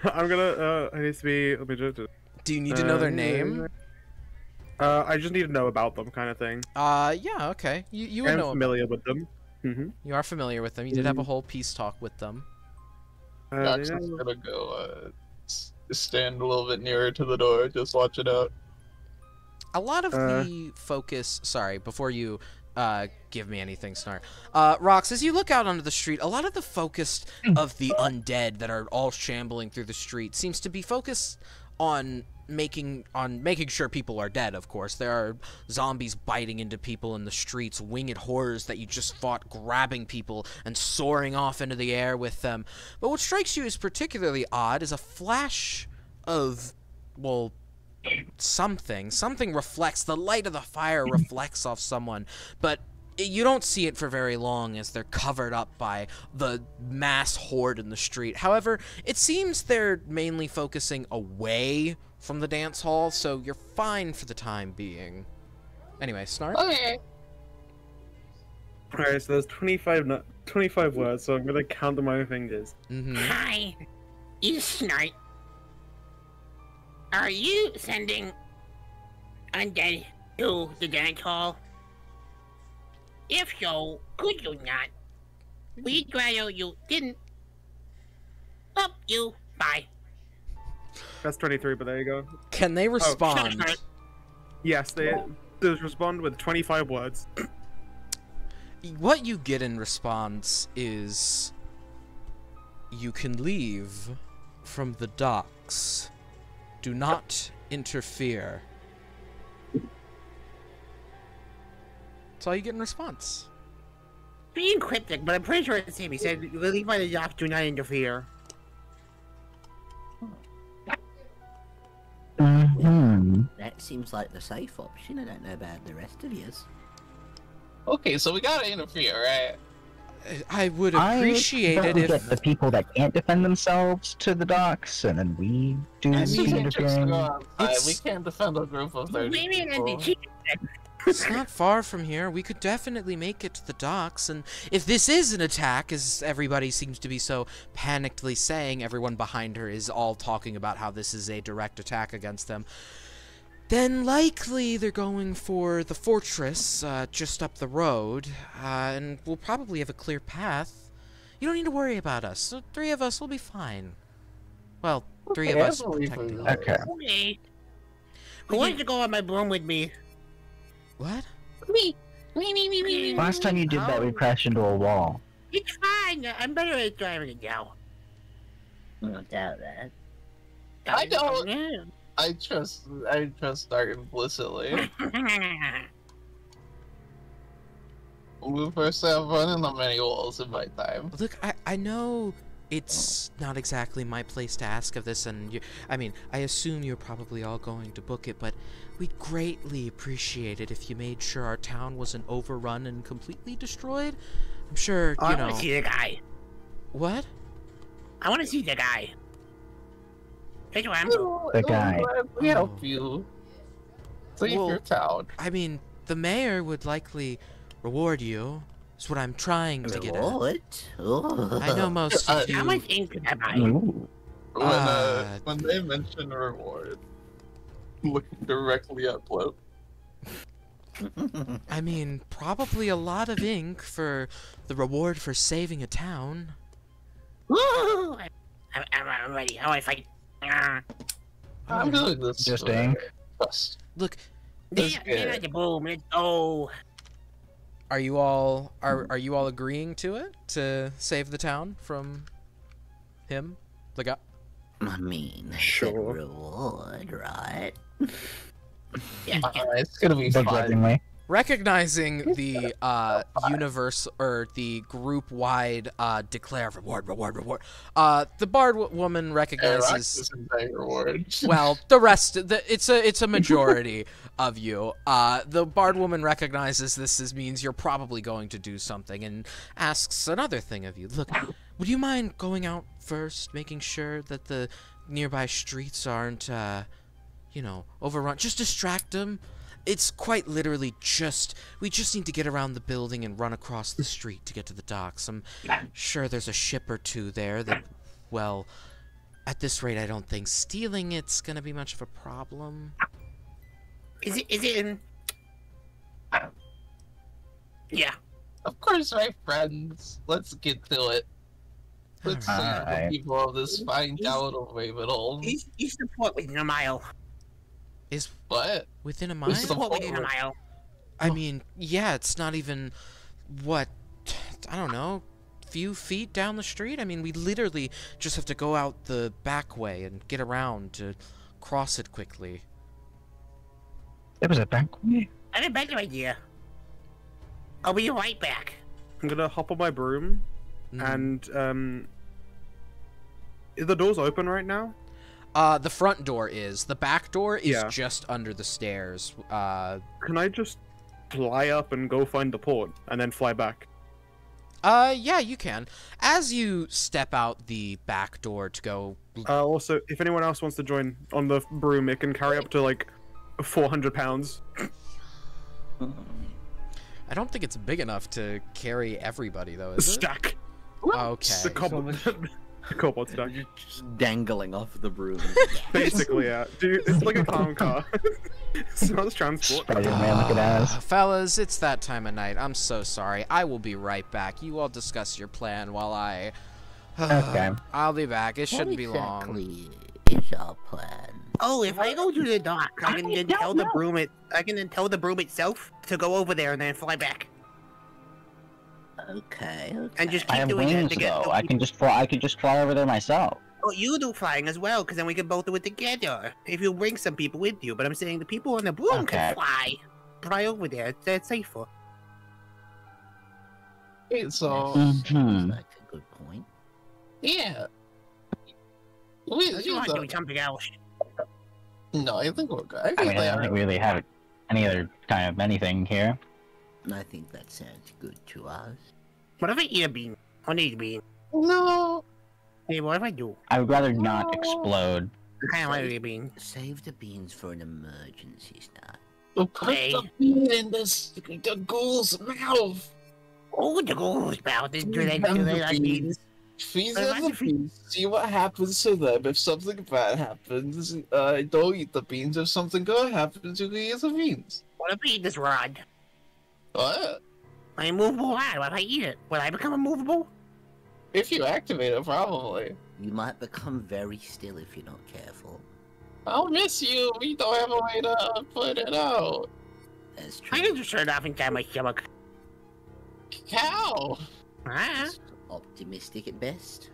I'm gonna. It needs to be. Let me just. Do you need to know their name? I just need to know about them, kind of thing. Yeah, okay. You would I'm know. familiar with them. You are familiar with them. You did have a whole peace talk with them. Jackson's gonna go stand a little bit nearer to the door. Just watch it out. A lot of the focus. Sorry, before you give me anything, Snark. Rox, as you look out onto the street, a lot of the focus of the undead that are all shambling through the street seems to be focused on making sure people are dead. Of course, there are zombies biting into people in the streets, winged horrors that you just fought grabbing people and soaring off into the air with them. But what strikes you as particularly odd is a flash of, well, something reflects. The light of the fire reflects off someone, but you don't see it for very long as they're covered up by the mass horde in the street. However, it seems they're mainly focusing away from the dance hall, so you're fine for the time being. Anyway, Snark? Okay. Alright, so there's 25 words, so I'm gonna count them on my fingers. Hi, you Snark. Are you sending undead to the dance hall? If so, could you not? We'd rather you didn't. Up you. Bye. That's 23, but there you go. Can they respond? Yes, they does respond with 25 words. What you get in response is, you can leave from the docks. Do not interfere. That's all you get in response. Being cryptic, but I'm pretty sure it's him. He said, leave by the dock, do not interfere. That seems like the safe option. I don't know about the rest of yous. Okay, so we gotta interfere, right? I would appreciate it if... get the people that can't defend themselves to the docks, and then we do I the mean, interfering. We can't defend a group of 30 Maybe it'd be people. cheap. It's not far from here. We could definitely make it to the docks, and if this is an attack, as everybody seems to be so panickedly saying, everyone behind her is all talking about how this is a direct attack against them, then likely they're going for the fortress just up the road, and we'll probably have a clear path. You don't need to worry about us. The 3 of us will be fine. Well, 3 of us protecting. Okay. Okay. Who wants to go on my broom with me? What? Me. Last time you did that, we crashed into a wall. It's fine. I'm better at driving it now. I don't doubt that. I don't. I trust Dark implicitly. We first have run into many walls in my time. Look, I know it's not exactly my place to ask of this, and I assume you're probably all going to book it, but we'd greatly appreciate it if you made sure our town wasn't overrun and completely destroyed. I'm sure, I want to see the guy. What? I want to see the guy. That's what I'm The guy. We help you. Save Well, your town. I mean, the mayor would likely reward you. Is what I'm trying to get at. What? Oh. I know most of How you. much ink could I buy? Ooh. When they mention reward, look directly at Bloat. I mean, probably a lot of ink for the reward for saving a town. Woo! I'm ready. How do I fight? I'm doing this. Just for ink. trust. Look, Get out the boom. Let's go. are you all agreeing to it to save the town from him, the guy? I mean, that's Sure. a reward, right? Yeah, It's gonna be fun. Begrudgingly. Recognizing the universe or the group-wide declare reward. The bard woman recognizes. Reward. Well, the rest, it's a majority of you. The bard woman recognizes this means you're probably going to do something, and asks another thing of you. Look, would you mind going out first, making sure that the nearby streets aren't, overrun? Just distract them. It's quite literally we just need to get around the building and run across the street to get to the docks. I'm sure there's a ship or two there that, well, at this rate, I don't think stealing it's gonna be much of a problem. Is it in? Yeah. Of course, my friends. Let's get to it. Let's see the Alright. people of this fine town of Ravenholm. He's the port within a mile. Is What? within a Who's mile? He's the port within a mile. I mean, yeah, it's not even, what, I don't know, few feet down the street? I mean, we literally just have to go out the back way and get around to cross it quickly. It was a back way. I have a better idea. I'll be right back. I'm gonna hop on my broom, Mhm. and is the doors open right now? The front door is. The back door is Yeah. just under the stairs. Can I just fly up and go find the port, and then fly back? Yeah, you can. As you step out the back door to go... Also, if anyone else wants to join on the broom, it can carry up to like 400 pounds. I don't think it's big enough to carry everybody, though, is it? Stack. Okay. The cobalt. The cobalt stack. Just dangling off the broom. Basically, yeah. Dude, it's like a clown car. Smells transport. Spider-Man looking ass. Fellas, it's that time of night. I'm so sorry. I will be right back. You all discuss your plan while I... Okay. I'll be back. It shouldn't be long. Exactly is our plan? Oh, if I go to the dock, I can then tell the broom I can then tell the broom itself to go over there and then fly back. Okay. And just I keep have doing that wings to get. though. I can just fly. I could just fly over there myself. Oh, you do flying as well, because then we can both do it together. If you bring some people with you, but I'm saying the people on the broom can Okay. fly over there. It's safer. Okay, so Mhm. Like a good point. yeah. Unless you want to do something else. No, I think we're good. I mean, I don't think we really have any other kind of anything here. I think that sounds good to us. What if I eat a bean? I need a bean. No. Hey, what if I do? I would rather not explode. I kind of want to eat a bean. Save the beans for an emergency start. Put Okay. the bean in the ghoul's mouth. Oh, the ghost mouth. Do they like beans? Feed But them the imagine beans. See what happens to them. If something bad happens, don't eat the beans. If something good happens, you can eat the beans. What if I eat this rod? What? My immovable rod. What if I eat it? Will I become immovable? If you activate it, probably. You might become very still if you're not careful. I'll miss you. We don't have a way to put it out. That's I true. can just turn it off inside my stomach. How? Ah, Optimistic at best.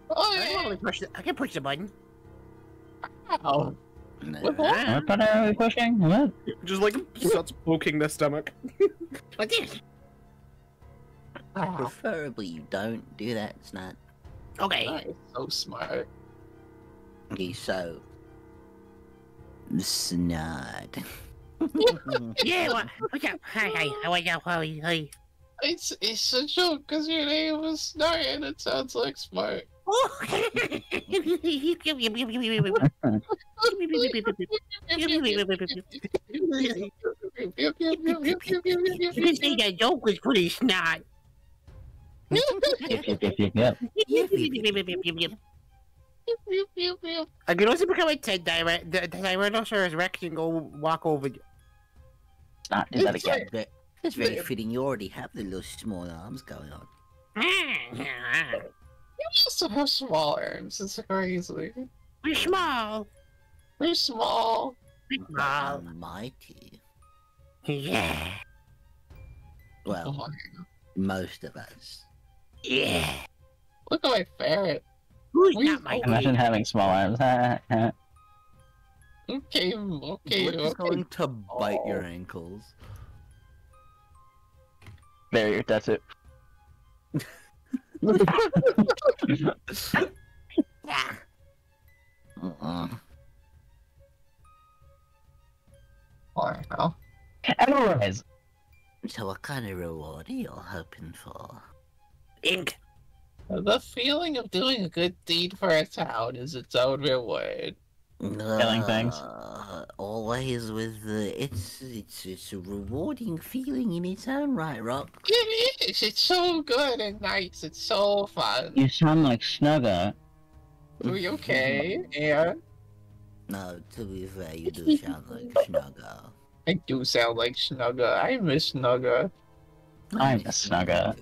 Oh, I can yeah. probably I can push the button. How? No. What? What button are we pushing? What? Just like starts poking their stomach. What's this? Preferably you don't do that, Snot. Okay. That is so smart. Okay, so... Snot. Yeah, what's up? Hi, what's up? Hi. It's a joke because your name was Snart and it sounds like smart. Oh. You can say that joke was pretty snot. Yep. I can also become a the Tyrannosaurus Rex and go walk over. Not do that again. That's very fitting. You already have the little small arms going on. You also have small arms. It's crazy. We're small. We're small. We're small. Mighty. Yeah. Well, most of us. Yeah. Look at my ferret. Who's We- not my Imagine kid? having small arms. Okay. It's going to bite your Oh. ankles. There, that's it. Yeah. Wow. Anyways, So what kind of reward are you hoping for? Ink. The feeling of doing a good deed for a town is its own reward. Killing things. Always with the it's a rewarding feeling in its own right, Rock. It is. It's so good and nice. It's so fun. you sound like Snugger. Are you okay? Yeah. No, to be fair, you do sound like Snugger. I do sound like Snugger. I miss Snugger. I'm a Snugger.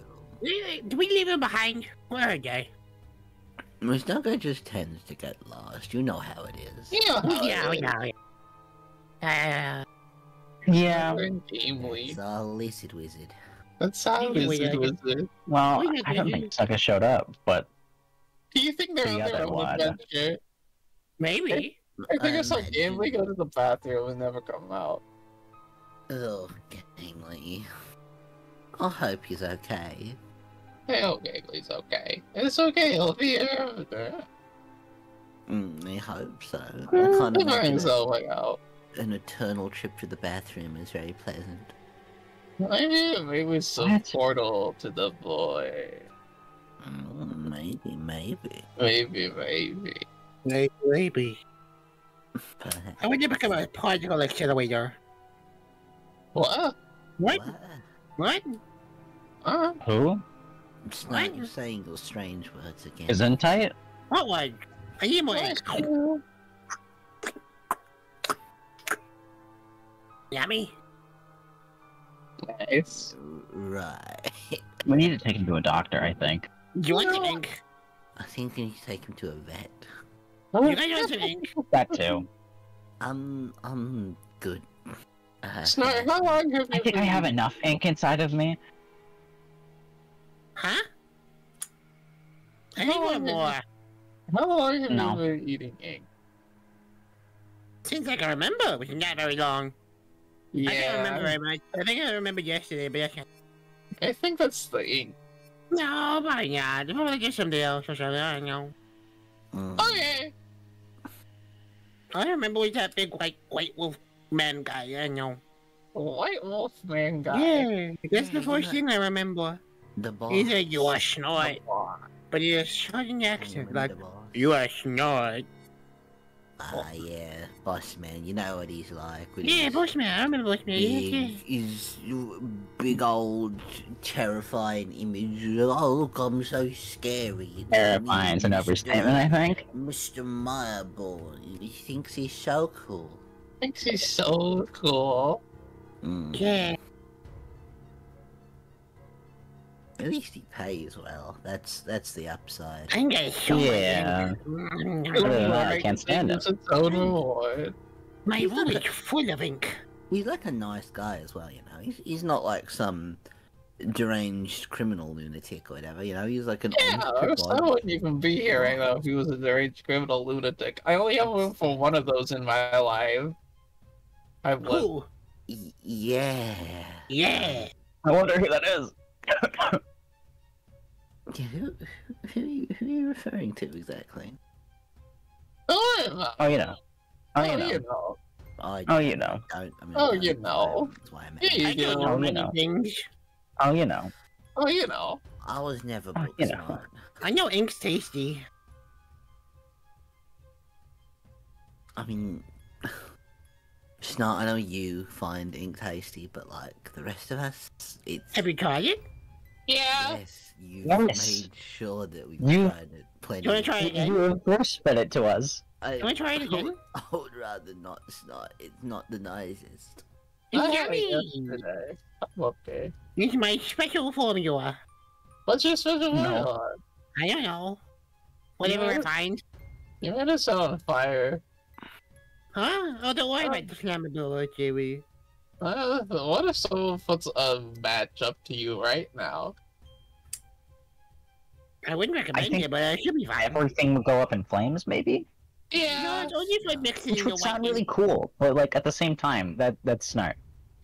Do we leave him behind? Where are they? Snugger just tends to get lost. You know how it is. Yeah. Yeah. We're in Game League. It's a lizard wizard. That's how Wizard Wizard. Well, Oh, yeah, I don't yeah, think Snugger showed up, but Do you think they're The on their other own one. adventure? Maybe. I think it's like Imagine. Game League go to the bathroom and never come out. Oh, Gamely. I hope he's okay. Hey, okay, please, okay. It's okay, he'll be here. I hope so. I can't He imagine finds a way out. an eternal trip to the bathroom is very pleasant. Maybe it's a What? portal to the void. Maybe. Maybe. Perhaps. I want to become a particle accelerator. What? What? What? Huh? who? It's not you saying those strange words again. Isn't tight? What one? I need more. Yummy. Nice. Right. We need to take him to a doctor, I think. You want some ink? I think we need to take him to a vet. You guys want some ink? That too. I'm good. Snart, how long have I you think I been have enough ink inside of me. Huh? I think one more. How long have No. you been eating ink? Since I can remember, which is not very long. Yeah. I can't remember very much. I think I remember yesterday, but I can't. I think that's the ink. No, probably not. Probably just something else or something. I don't know. Okay. All I remember was that big white wolf man guy. I know. White wolf man guy. Yeah, that's the Yeah, first yeah. thing I remember. The boss. He's a you are snort, but he has such an accent like The boss. you are snort. Yeah, boss man. You know what he's like. With Yeah, his Bushman. I remember Bushman. Yeah. his big old terrifying image. Oh look, I'm so scary. Terrifying is an overstatement, I think. Mr. Meyerborn, he thinks he's so cool. Thinks he's so cool. Yeah. At least he pays well. That's the upside. I'm gonna show Yeah. my Other than that, I can't stand It's him. its own reward. My room is full of ink. He's like a nice guy as well, you know. He's not like some deranged criminal lunatic or whatever, you know. He's like an Yeah, honest I wouldn't even be here right now if he was a deranged criminal lunatic. I only have room for one of those in my life. I've lived. Who? Yeah. Yeah. I wonder who that is. Yeah, who are you referring to exactly? Oh, Oh, you know. Oh, you know. you know. I Oh, you know. don't. I mean, Oh, I don't you know. That's why I'm. Yeah, you I do. don't Oh, know you many know. things. Oh, you know. Oh, you know. I was never Oh, book you know. smart. I know ink's tasty. I mean, it's not. I know you find ink tasty, but like the rest of us, it's Have you tried it? Yeah. yes. You Yes. made sure that we You- tried it plenty. You wanna try it again? You of course spit it to us. I, You wanna try it again? I would rather not. It's not the nicest. It's I had it yummy. yesterday. I'm okay. It's my special formula. What's your special No. formula? I don't know. Whatever I Yeah. find. You made us on fire. Huh? Oh, don't worry about the flammable, Jerry. What if someone puts a match up to you right now? I wouldn't recommend think it, but it should be fine. Everything will go up in flames, maybe? No, Yeah. it's only if I mix it Which in the would white sound really cool, but like at the same time, that's smart.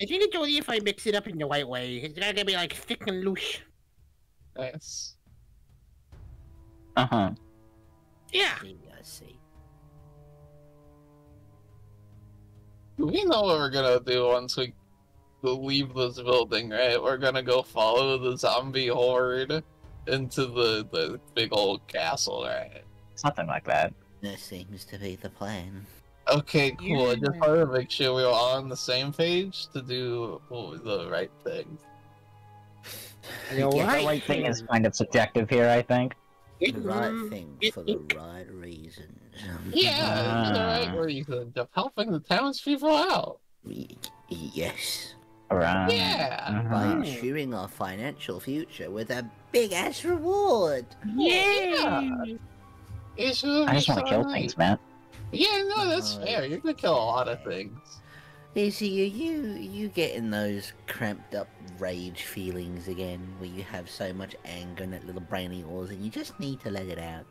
I think it's only if I mix it up in the white way. It's not gonna be like thick and loose. Nice. Uh-huh. Yeah. I see. We know what we're gonna do once we leave this building, right? We're gonna go follow the zombie horde into the big old castle, right? Something like that. That seems to be the plan. Okay, cool. I just Yeah. wanted to make sure we were on the same page to do the right thing. The Yeah, The right right thing thing. is kind of subjective here, I think. The right thing it- for the right reasons. Yeah, it's the right Ah. reason of helping the townspeople out. Yes. Right. Yeah. By Uh-huh. ensuring our financial future with a big ass reward. Yay! It should I be just want so to kill nice. things, man. Yeah, no, that's Right. fair. You're gonna kill a lot of things. You see, you getting those cramped up rage feelings again, where you have so much anger in that little brain of yours, and you just need to let it out.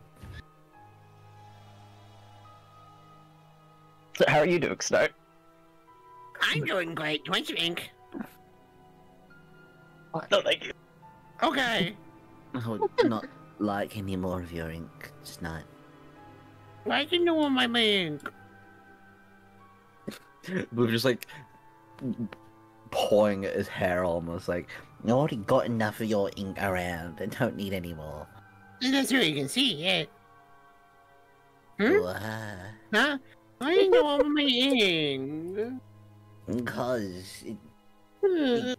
So how are you doing, Snart? I'm doing great. Do you want some ink? No, thank you. Okay. I would not like any more of your ink. It's not. Why can you want my ink? We're just like pawing at his hair, almost like I already got enough of your ink around. I don't need any more. That's what you can see, yeah. Hmm? Why? Huh? Why do you want my ink? Because it, Uh,